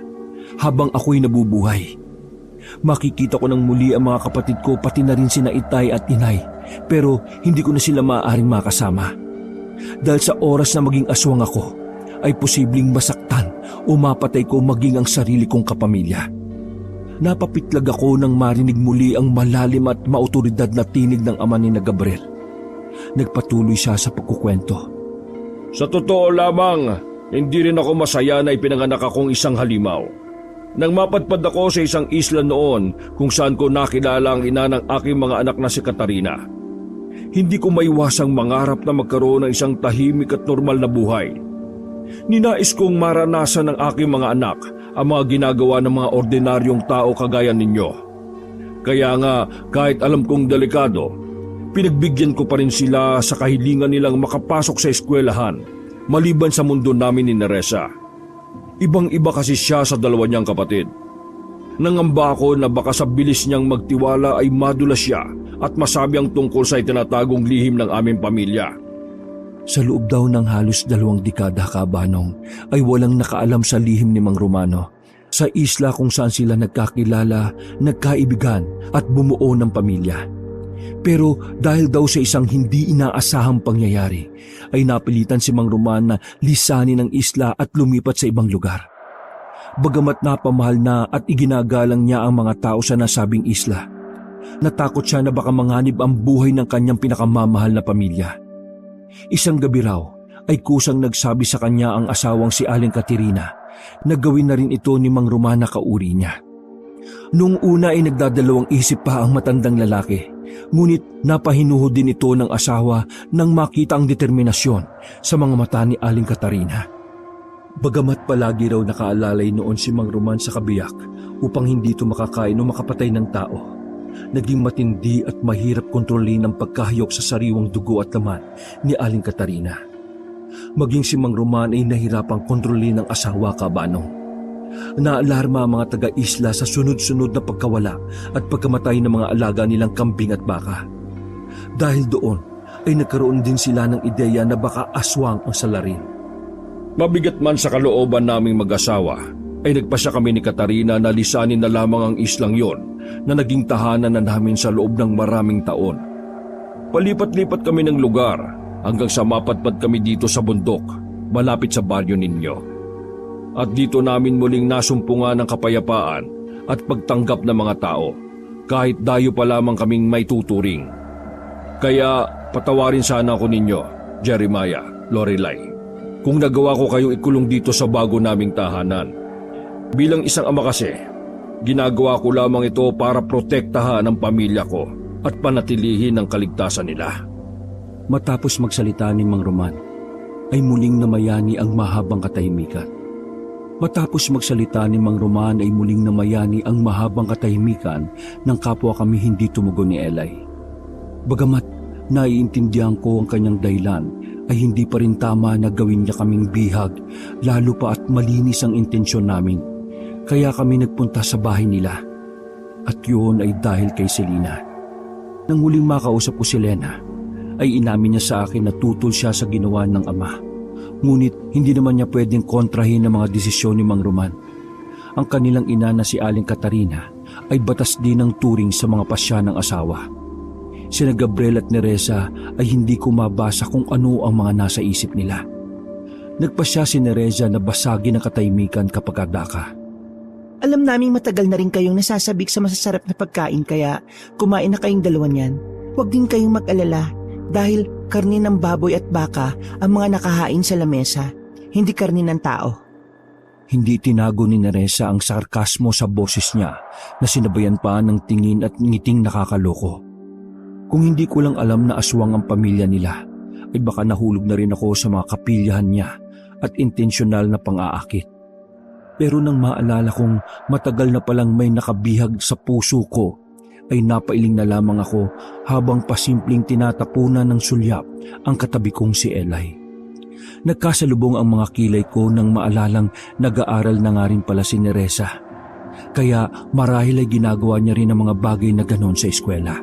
habang ako'y nabubuhay. Makikita ko ng muli ang mga kapatid ko pati na rin sina Itay at Inay, pero hindi ko na sila maaaring makasama. Dahil sa oras na maging aswang ako, ay posibleng masaktan o mapatay ko maging ang sarili kong kapamilya. Napapitlag ako nang marinig muli ang malalim at maotoridad na tinig ng ama ni Gabriel. Nagpatuloy siya sa pagkukwento. Sa totoo lamang, hindi rin ako masaya na ipinanganak akong isang halimaw. Nang mapadpad ako sa isang isla noon kung saan ko nakilala ang ina ng aking mga anak na si Katarina. Hindi ko maiwasang mangarap na magkaroon ng isang tahimik at normal na buhay. Ninais kong maranasan ng aking mga anak ang mga ginagawa ng mga ordinaryong tao kagaya ninyo. Kaya nga kahit alam kong delikado, pinagbigyan ko pa rin sila sa kahilingan nilang makapasok sa eskwelahan maliban sa mundo namin ni Neresa. Ibang-iba kasi siya sa dalawa niyang kapatid. Nangamba ako na baka sa bilis niyang magtiwala ay madulas siya at masabi ang tungkol sa itinatagong lihim ng aming pamilya. Sa loob daw ng halos 2 dekada, Cabanong, ay walang nakaalam sa lihim ni Mang Romano sa isla kung saan sila nagkakilala, nagkaibigan at bumuo ng pamilya. Pero dahil daw sa isang hindi inaasahang pangyayari, ay napilitan si Mang Roman na lisanin ang isla at lumipat sa ibang lugar. Bagamat napamahal na at iginagalang niya ang mga tao sa nasabing isla, natakot siya na baka manganib ang buhay ng kanyang pinakamamahal na pamilya. Isang gabi raw ay kusang nagsabi sa kanya ang asawang si Aling Katerina na gawin na rin ito ni Mang Roman na kauri niya. Noong una ay nagdadalawang isip pa ang matandang lalaki, ngunit napahinuhod din ito ng asawa nang makita ang determinasyon sa mga mata ni Aling Katarina. Bagamat palagi raw nakaalalay noon si Mang Roman sa kabiyak upang hindi ito makakain o makapatay ng tao, naging matindi at mahirap kontrolin ang pagkahayok sa sariwang dugo at laman ni Aling Katarina. Maging si Mang Roman ay nahirapang kontrolin ng asawa, Cabanong. Naalarma ang mga taga-isla sa sunod-sunod na pagkawala at pagkamatay ng mga alaga nilang kambing at baka. Dahil doon ay nagkaroon din sila ng ideya na baka aswang ang salarin. Mabigat man sa kalooban naming mag-asawa, ay nagpasya kami ni Katarina na lisanin na lamang ang islang yon na naging tahanan na namin sa loob ng maraming taon. Palipat-lipat kami ng lugar hanggang sa mapadpad kami dito sa bundok, malapit sa baryo ninyo. At dito namin muling nasumpungan ng kapayapaan at pagtanggap ng mga tao, kahit dayo pa lamang kaming may tuturing. Kaya patawarin sana ako ninyo, Jeremiah, Lorelai, kung nagawa ko kayong ikulong dito sa bago naming tahanan. Bilang isang ama kasi, ginagawa ko lamang ito para protektahan ang pamilya ko at panatilihin ang kaligtasan nila. Matapos magsalita ni Mang Roman, ay muling namayani ang mahabang katahimikan. Matapos magsalita ni Mang Roman ay muling namayani ang mahabang katahimikan ng kapwa kami hindi tumugon ni Eli. Bagamat naiintindihan ko ang kanyang dahilan, ay hindi pa rin tama na gawin niya kaming bihag, lalo pa at malinis ang intensyon namin. Kaya kami nagpunta sa bahay nila. At yun ay dahil kay Selena. Nang huling makausap ko si Lena, ay inamin niya sa akin na tutol siya sa ginawa ng ama. Ngunit hindi naman niya pwedeng kontrahin ang mga desisyon ni Mang Roman. Ang kanilang ina na si Aling Katarina ay batas din ng turing sa mga pasya ng asawa. Sina Gabriel at Nereza ay hindi ko mabasa kung ano ang mga nasa isip nila. Nagpasya si Nereza na basagin ang katahimikan kapag adaka. Alam naming matagal na rin kayong nasasabik sa masasarap na pagkain kaya kumain na kayong dalawa niyan. Huwag din kayong mag-alala dahil karne ng baboy at baka ang mga nakahain sa lamesa, hindi karne ng tao. Hindi tinago ni Nereza ang sarkasmo sa boses niya na sinabayan pa ng tingin at ngiting nakakaloko. Kung hindi ko lang alam na aswang ang pamilya nila, ay baka nahulog na rin ako sa mga kapilyahan niya at intensyonal na pang-aakit. Pero nang maalala kong matagal na palang may nakabihag sa puso ko, ay napailing na lamang ako habang pasimpleng tinatapunan ng sulyap ang katabi kong si Eli. Nagkasalubong ang mga kilay ko nang maalalang nag-aaral na nga rin pala si Nereza. Kaya marahil ay ginagawa niya rin ang mga bagay na ganon sa eskwela.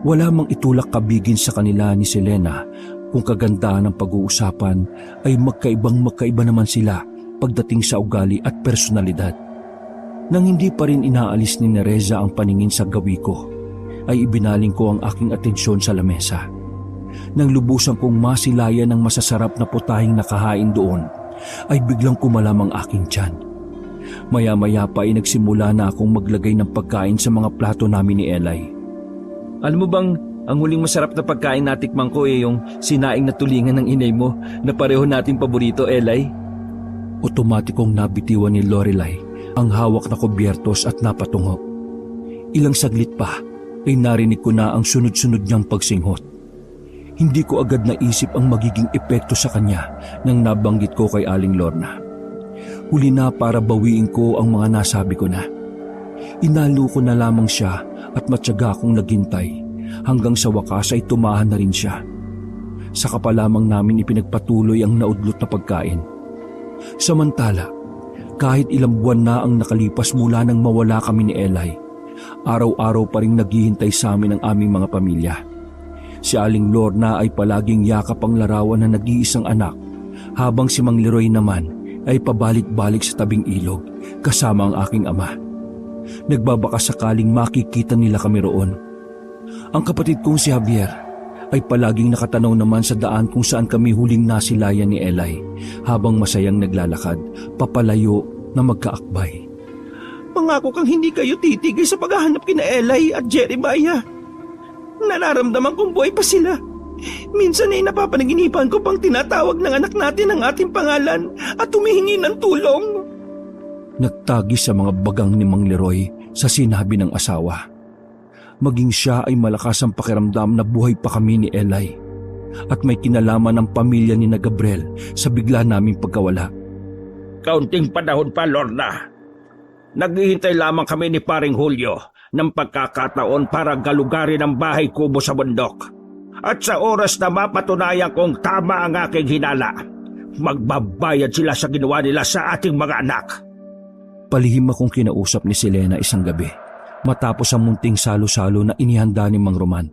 Wala mang itulak kabigin sa kanila ni Selena kung kagandahan ng pag-uusapan ay magkaibang naman sila pagdating sa ugali at personalidad. Nang hindi pa rin inaalis ni Nereza ang paningin sa gawi ko, ay ibinaling ko ang aking atensyon sa lamesa. Nang lubusan kong masilayan ng masasarap na putahing nakahain doon, ay biglang kumalam ang aking tiyan. Maya-maya pa ay nagsimula na akong maglagay ng pagkain sa mga plato namin ni Eli. Alam mo bang, ang huling masarap na pagkain natikman ko ay yung sinaing na tulingan ng inay mo na pareho nating paborito, Eli? Otomatikong nabitiwan ni Lorelai ang hawak na kubyertos at napatungo. Ilang saglit pa ay narinig ko na ang sunod-sunod niyang pagsinghot. Hindi ko agad naisip ang magiging epekto sa kanya nang nabanggit ko kay Aling Lorna. Huli na para bawiin ko ang mga nasabi ko na. Inalo ko na lamang siya at matyaga akong naghintay hanggang sa wakas ay tumahan na rin siya. Saka pa lamang namin ipinagpatuloy ang naudlot na pagkain. Samantala, kahit ilang buwan na ang nakalipas mula nang mawala kami ni Eli, araw-araw pa rin naghihintay sa amin ang aming mga pamilya. Si Aling Lorna ay palaging yakap ang larawan na nag-iisang anak, habang si Mang Leroy naman ay pabalik-balik sa tabing ilog kasama ang aking ama. Nagbabaka sakaling makikita nila kami roon. Ang kapatid kong si Javier ay palaging nakatanaw naman sa daan kung saan kami huling nasilayan ni Eli habang masayang naglalakad, papalayo na magkaakbay. Pangako kang hindi kayo titigil sa paghahanap kina Eli at Jeremiah. Nararamdaman kong buhay pa sila. Minsan ay napapanaginipan ko pang tinatawag ng anak natin ang ating pangalan at humihingi ng tulong. Nagtagis sa mga bagang ni Mang Leroy sa sinabi ng asawa. Maging siya ay malakas ang pakiramdam na buhay pa kami ni Eli at may kinalaman ng pamilya ni na Gabriel sa bigla naming pagkawala. Kaunting panahon pa, Lorna. Naghihintay lamang kami ni Paring Julio ng pagkakataon para galugarin ang bahay kubo sa bundok. At sa oras na mapatunayan kong tama ang aking hinala, magbabayad sila sa ginawa nila sa ating mga anak. Palihim akong kinausap ni Selena isang gabi matapos ang munting salo-salo na inihanda ni Mang Roman.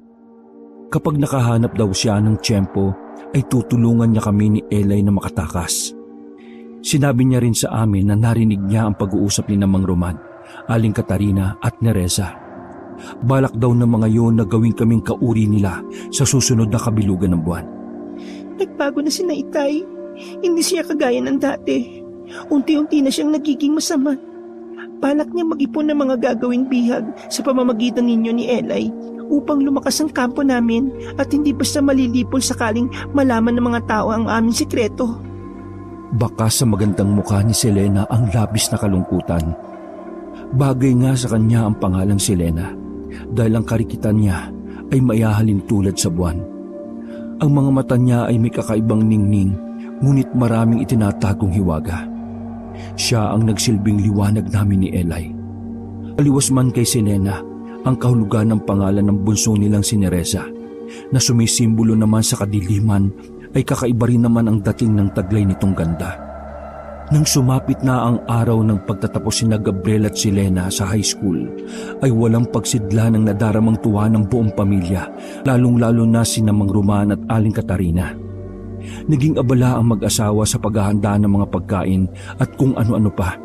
Kapag nakahanap daw siya ng tiyempo, ay tutulungan niya kami ni Eli na makatakas. Sinabi niya rin sa amin na narinig niya ang pag-uusap ni Mang Roman, Aling Katarina at Nereza. Balak daw ng mga yon na gawin kaming kauri nila sa susunod na kabilugan ng buwan. Nagbago na si Naitay. Hindi siya kagaya ng dati. Unti-unti na siyang nagiging masama. Balak niya mag-ipon ng mga gagawing bihag sa pamamagitan ninyo ni Eli upang lumakas ang kampo namin at hindi basta malilipol sakaling malaman ng mga tao ang aming sikreto. Baka sa magandang mukha ni Selena ang labis na kalungkutan. Bagay nga sa kanya ang pangalang Selena dahil ang karikitan niya ay maihahalin tulad sa buwan. Ang mga mata niya ay may kakaibang ningning ngunit maraming itinatagong hiwaga. Siya ang nagsilbing liwanag namin ni Eli. Aliwas man kay Selena ang kahulugan ng pangalan ng bunso nilang si Nereza, na sumisimbolo naman sa kadiliman, ay kakaiba rin naman ang dating ng taglay nitong ganda. Nang sumapit na ang araw ng pagtatapos sina Gabriel at Selena sa high school, ay walang pagsidla ng nadaramang tuwa ng buong pamilya, lalong-lalo na sina Mang Roman at Aling Katarina. Naging abala ang mag-asawa sa paghahanda ng mga pagkain at kung ano-ano pa.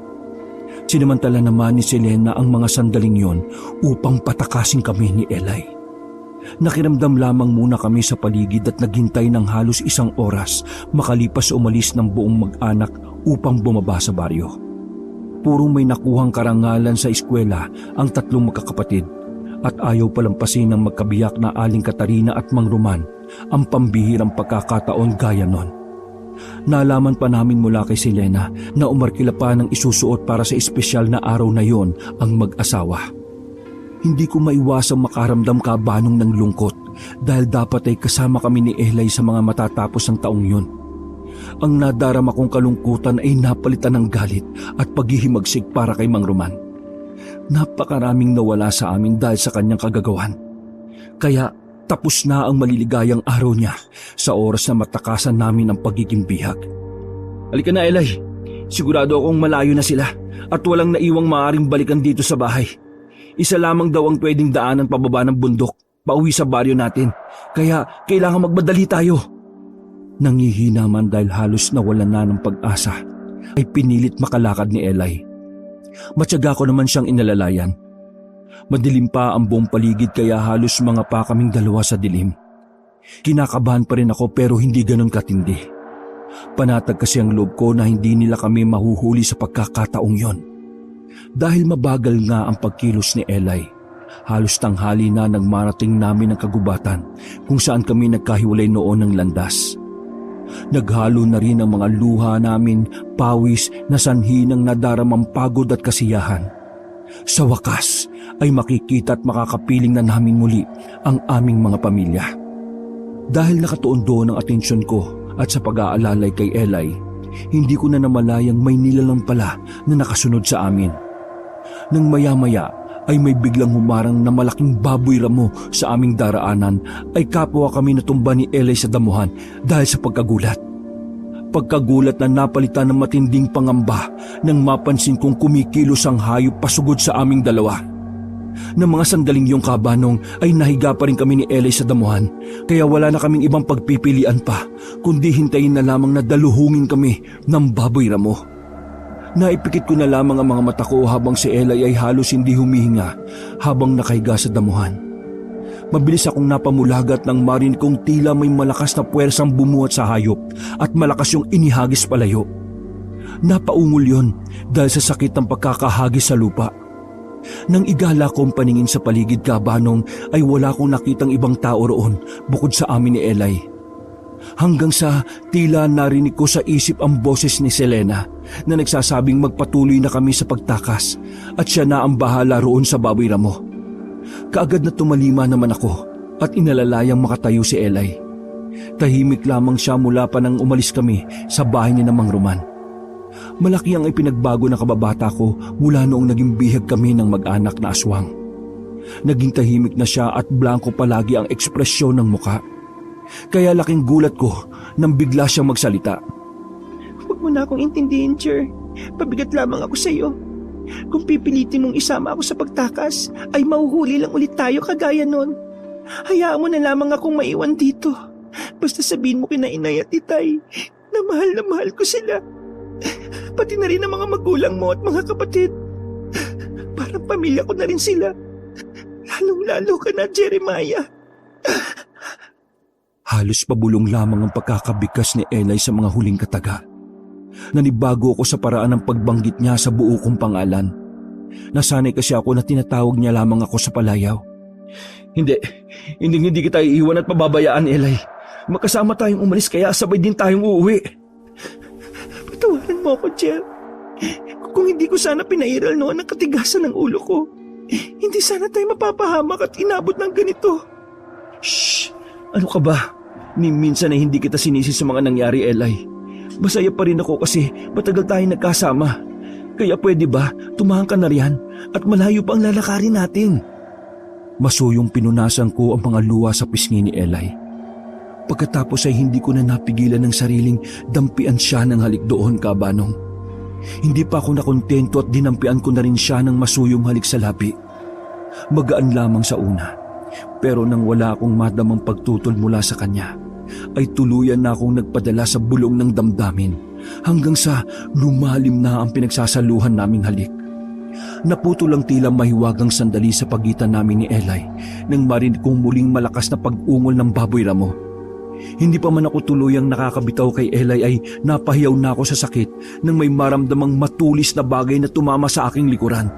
Sinamantala naman ni Selena ang mga sandaling yon upang patakasin kami ni Eli. Nakiramdam lamang muna kami sa paligid at naghintay ng halos 1 oras makalipas umalis ng buong mag-anak upang bumaba sa baryo. Puro may nakuhang karangalan sa eskwela ang 3 magkakapatid at ayaw palampasin ng magkabiyak na Aling Katarina at Mang Roman ang pambihirang pagkakataon gaya nun. Nalaman pa namin mula kay Selena na umarkila pa ng isusuot para sa espesyal na araw na yon ang mag-asawa. Hindi ko maiwasang makaramdam kabanong ng lungkot dahil dapat ay kasama kami ni Eli sa mga matatapos ng taong yun. Ang nadarama kong kalungkutan ay napalitan ng galit at paghihimagsik para kay Mang Roman. Napakaraming nawala sa amin dahil sa kanyang kagagawan. Kaya tapos na ang maliligayang araw niya sa oras na matakasan namin ang pagiging bihag. Halika na, Eli. Sigurado akong malayo na sila at walang naiwang maaaring balikan dito sa bahay. Isa lamang daw ang pwedeng daanan pababa ng bundok, pauwi sa baryo natin. Kaya kailangan magmadali tayo. Nangihina man dahil halos nawalan na ng pag-asa, ay pinilit makalakad ni Eli. Matyaga ko naman siyang inalalayan. Madilim pa ang buong paligid kaya halos mga pa kaming dalawa sa dilim. Kinakabahan pa rin ako pero hindi ganun katindi. Panatag kasi ang loob ko na hindi nila kami mahuhuli sa pagkakataong yon. Dahil mabagal nga ang pagkilos ni Eli, halos tanghali na nang marating namin ang kagubatan kung saan kami nagkahiwalay noon ng landas. Naghalo na rin ang mga luha namin, pawis na sanhi ng nadaramang pagod at kasiyahan. Sa wakas ay makikita at makakapiling na namin muli ang aming mga pamilya. Dahil nakatuon doon ang atensyon ko at sa pag-aalalay kay Eli, hindi ko na namalayang may nilalang pala na nakasunod sa amin. Nang maya-maya ay may biglang humarang na malaking baboy ramo sa aming daraanan, ay kapwa kami natumba ni Eli sa damuhan dahil sa pagkagulat. Pagkagulat na napalitan ng matinding pangamba nang mapansin kong kumikilos ang hayop pasugod sa aming dalawa. Nang mga sandaling yung kabanong ay nahiga pa rin kami ni Eli sa damuhan, kaya wala na kaming ibang pagpipilian pa kundi hintayin na lamang na daluhungin kami ng baboy ramo. Naipikit ko na lamang ang mga mata ko habang si Eli ay halos hindi humihinga habang nakahiga sa damuhan. Mabilis akong napamulagat nang marinig kong tila may malakas na puwersang bumuhat sa hayop at malakas yung inihagis palayo. Napaungol yon dahil sa sakit ng pagkakahagis sa lupa. Nang igala kong paningin sa paligid kabanong ay wala akong nakitang ibang tao roon bukod sa amin ni Eli. Hanggang sa tila narinig ko sa isip ang boses ni Selena na nagsasabing magpatuloy na kami sa pagtakas at siya na ang bahala roon sa baboy ramo. Kaagad na tumalima naman ako at inalalayang makatayo si Eli. Tahimik lamang siya mula pa nang umalis kami sa bahay ni Mang Roman. Malaki ang ipinagbago na kababata ko mula noong naging bihag kami ng mag-anak na aswang. Naging tahimik na siya at blanko palagi ang ekspresyon ng muka. Kaya laking gulat ko nang bigla siyang magsalita. Huwag mo na akong intindihin, Jer. Pabigat lamang ako sa iyo. Kung pipilitin mong isama ako sa pagtakas, ay mauhuli lang ulit tayo kagaya nun. Hayaan mo na lamang akong maiwan dito. Basta sabihin mo kina inay at itay na mahal ko sila. Pati na rin ang mga magulang mo at mga kapatid. Parang pamilya ko na rin sila. Lalong-lalo ka na, Jeremiah. Halos pabulong lamang ang pagkakabikas ni Eli sa mga huling kataga. Nanibago ako sa paraan ng pagbanggit niya sa buo kong pangalan. Nasanay kasi ako na tinatawag niya lamang ako sa palayaw. Hindi kita iiwan at pababayaan, Eli. Magkasama tayong umalis kaya sabay din tayong uuwi. Patawarin mo ako, Jer. Kung hindi ko sana pinairal noon ang katigasan ng ulo ko, hindi sana tayo mapapahamak at inabot ng ganito. Shh! Ano ka ba? Ni minsan ay hindi kita sinisi sa mga nangyari, Eli. masaya pa rin ako kasi matagal tayong nagkasama. Kaya pwede ba, tumahan ka na riyan at malayo pa ang lalakarin natin. Masuyong pinunasan ko ang mga luha sa pisngi ni Eli. Pagkatapos ay hindi ko na napigilan ng sariling dampian siya ng halik doon, Kabanong. Hindi pa ako nakontento at dinampian ko na rin siya ng masuyong halik sa labi. Magaan lamang sa una, pero nang wala akong madamang pagtutol mula sa kanya, ay tuluyan na akong nagpadala sa bulong ng damdamin hanggang sa lumalim na ang pinagsasaluhan naming halik. Naputol ang tila mahiwagang sandali sa pagitan namin ni Eli nang marinig kong muling malakas na pag-ungol ng baboy ramo. Hindi pa man ako tuluyang nakakabitaw kay Eli ay napahiyaw na ako sa sakit nang may maramdamang matulis na bagay na tumama sa aking likuran.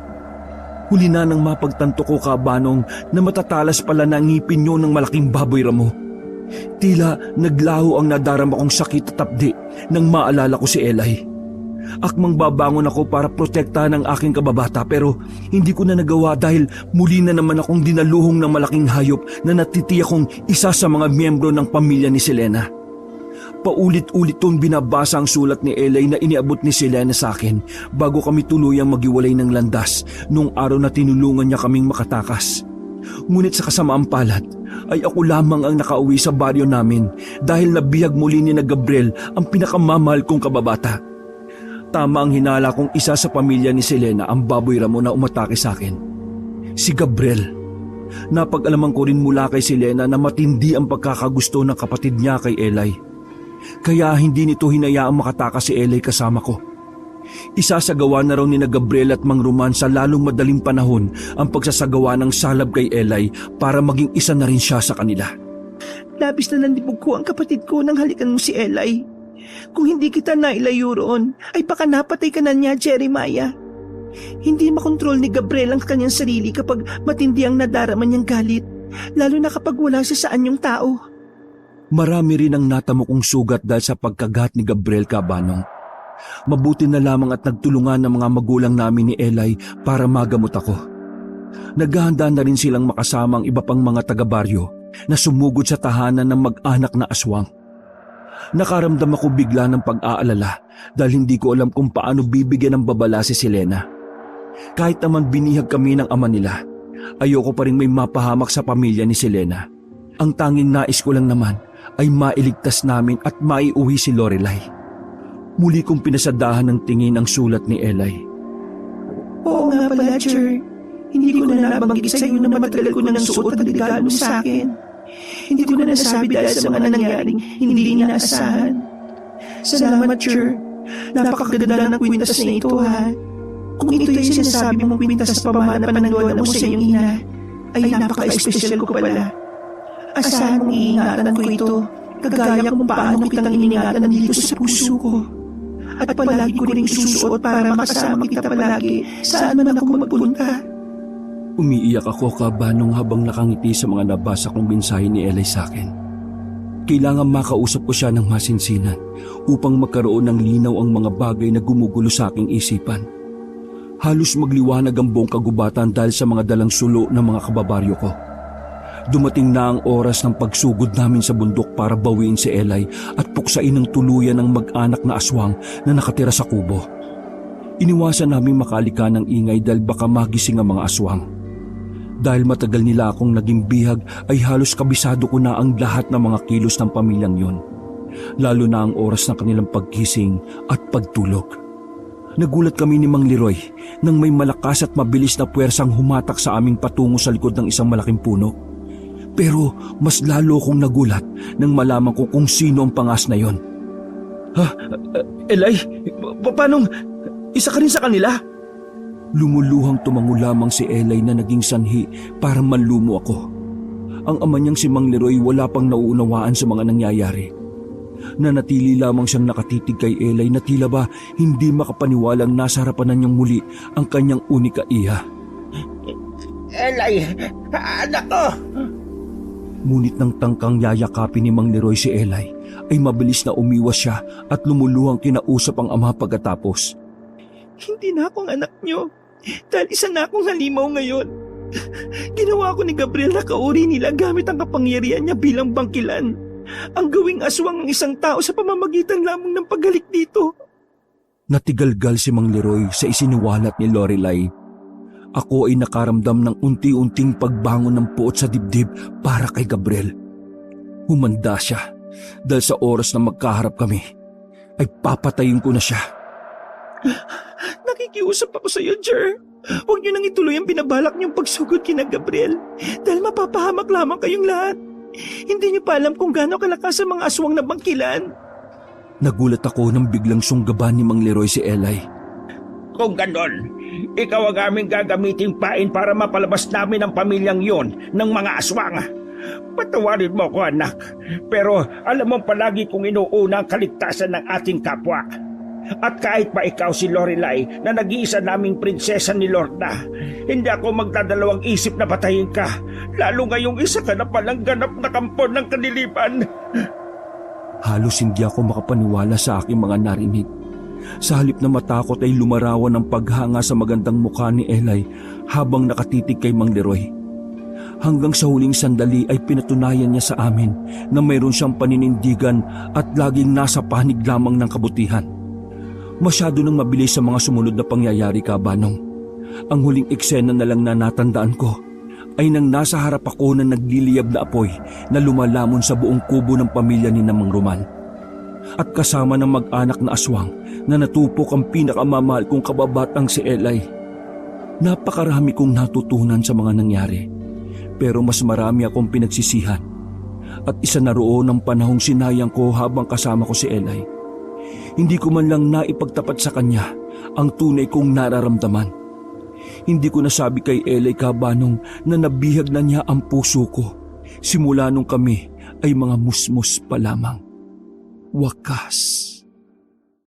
Huli na nang mapagtanto ko, Kabanong, na matatalas pala na ngipin niyo ng malaking baboy ramo. Tila naglaho ang nadarama kong sakit at tapdi nang maalala ko si Eli. Akmang babangon ako para protektahan ang aking kababata pero hindi ko na nagawa dahil muli na naman akong dinaluhong ng malaking hayop na natitiyak kong isa sa mga miyembro ng pamilya ni Selena. Paulit-ulit kong binabasa ang sulat ni Eli na iniabot ni Selena sa akin bago kami tuluyang magiwalay ng landas noong araw na tinulungan niya kaming makatakas. Ngunit sa kasamaang palad ay ako lamang ang nakauwi sa baryo namin dahil nabihag muli ni na Gabriel ang pinakamamahal kong kababata. Tama ang hinala kong isa sa pamilya ni Selena ang baboy ramo na umatake sa akin. Si Gabriel. Napag-alaman ko rin mula kay Selena na matindi ang pagkakagusto ng kapatid niya kay Eli. Kaya hindi nito hinayaang makatakas si Eli kasama ko. Isasagawa na raw ni na Gabriel at Mang Roman sa lalong madaling panahon ang pagsasagawa ng salab kay Eli para maging isa na rin siya sa kanila. Labis na nandibog ko ang kapatid ko nang halikan mo si Eli. Kung hindi kita nailayo roon, ay baka napatay ka na niya, Jeremiah. Hindi makontrol ni Gabriel ang kanyang sarili kapag matindi ang nadarama niyang galit, lalo na kapag wala siya sa anyong tao. Marami rin ang natamo kong sugat dahil sa pagkagat ni Gabriel, Kabanong. Mabuti na lamang at nagtulungan ng mga magulang namin ni Eli para magamot ako. Naghahanda na rin silang makasama ang iba pang mga taga-baryo na sumugod sa tahanan ng mag-anak na aswang. Nakaramdam ako bigla ng pag-aalala dahil hindi ko alam kung paano bibigyan ng babala si Selena. Kahit naman binihag kami ng ama nila, ayoko pa rin may mapahamak sa pamilya ni Selena. Ang tanging nais ko lang naman ay mailigtas namin at maiuwi si Lorelai. Muli kong pinasadahan ng tingin ang sulat ni Eli. Oo nga pala, Jer. Hindi ko na nabanggit sa iyo na matagal ko nang suot ang regalo mo sa akin. Hindi ko na nasabi dahil sa mga nangyaring hindi inaasahan. Salamat, Jer. Napakaganda ng kwintas na ito, ha? Kung ito yung sinasabi mong kwintas sa pamana pa ng lola mo sa iyong ina, ay napaka-espesyal ko pala. Asahan mong iingatan ko ito, kagaya kung paano kitang iningatan dito sa puso ko. At palagi ko rin isusuot para makasama kita palagi saan man ako magpunta. Umiiyak ako, Kabanong, habang nakangiti sa mga nabasa kong mensahe ni Eli sa akin. Kailangan makausap ko siya ng masinsinan upang magkaroon ng linaw ang mga bagay na gumugulo sa aking isipan. Halos magliwanag ang buong kagubatan dahil sa mga dalang sulo ng mga kababaryo ko. Dumating na ang oras ng pagsugod namin sa bundok para bawiin si Eli at puksain ng tuluyan ng mag-anak na aswang na nakatira sa kubo. Iniwasan namin makalika ng ingay dahil baka magising ang mga aswang. Dahil matagal nila akong naging bihag ay halos kabisado ko na ang lahat ng mga kilos ng pamilyang yon. Lalo na ang oras ng kanilang pagkising at pagtulog. Nagulat kami ni Mang Leroy nang may malakas at mabilis na puwersang humatak sa aming patungo sa likod ng isang malaking puno. Pero mas lalo kong nagulat nang malaman ko kung sino ang pangas na yon. Ha? Eli? Paano? Isa ka rin sa kanila? Lumuluhang tumango lamang si Eli na naging sanhi para manlumo ako. Ang ama niyang si Mang Leroy wala pang nauunawaan sa mga nangyayari. Nanatili lamang siyang nakatitig kay Eli na tila ba hindi makapaniwalang nasa harapan na niyang muli ang kanyang unika iha. Eli, anak ko! Ngunit nang tangkang yayakapin ni Mang Leroy si Eli, ay mabilis na umiwas siya at lumuluhang kinausap ang ama pagkatapos. Hindi na akong anak niyo. Dahil isa na akong halimaw ngayon. Ginawa ko ni Gabriel na kauri nila gamit ang kapangyarihan niya bilang bangkilan. ang gawing aswang ang isang tao sa pamamagitan lamang ng paghalik dito. Natigalgal si Mang Leroy sa isiniwalat ni Lorelai. Ako ay nakaramdam ng unti-unting pagbangon ng puot sa dibdib para kay Gabriel. Humanda siya dahil sa oras na magkaharap kami ay papatayin ko na siya. Nakikiusap ako sa iyo, Jer. Huwag niyo nang ituloy ang binabalak niyong pagsugod kina Gabriel dahil mapapahamak lamang kayong lahat. Hindi niyo pa alam kung gaano kalakas ang mga aswang na bangkilan. Nagulat ako nang biglang sunggaban ni Mang Leroy si Eli. Kung ganon, ikaw ang aming gagamiting pain para mapalabas namin ang pamilyang yon ng mga aswang. Patawarin mo ko, anak, pero alam mo palagi kong inuuna ang kaligtasan ng ating kapwa. At kahit pa ikaw si Lorelai na nag-iisa naming prinsesa ni Lorna, hindi ako magdadalawang isip na patayin ka, lalo ngayong isa ka na palang ganap na kampon ng kanilipan. Halos hindi ako makapaniwala sa aking mga narinig. Sa halip na matakot ay lumarawan ang paghanga sa magandang mukha ni Eli habang nakatitig kay Mang Leroy. Hanggang sa huling sandali ay pinatunayan niya sa amin na mayroon siyang paninindigan at laging nasa panig lamang ng kabutihan. Masyado nang mabilis sa mga sumunod na pangyayari, Kabanong. Ang huling eksena na lang na natandaan ko ay nang nasa harap ako na nagliliyab na apoy na lumalamon sa buong kubo ng pamilya ni Mang Roman. At kasama ng mag-anak na aswang na natupok ang pinakamamahal kong kababatang si Eli. Napakarami kong natutunan sa mga nangyari, pero mas marami akong pinagsisihan. At isa na roon ang panahong sinayang ko habang kasama ko si Eli. Hindi ko man lang naipagtapat sa kanya ang tunay kong nararamdaman. Hindi ko nasabi kay Eli, Kabanong, na nabihag na niya ang puso ko simula nung kami ay mga musmus pa lamang. Wakas.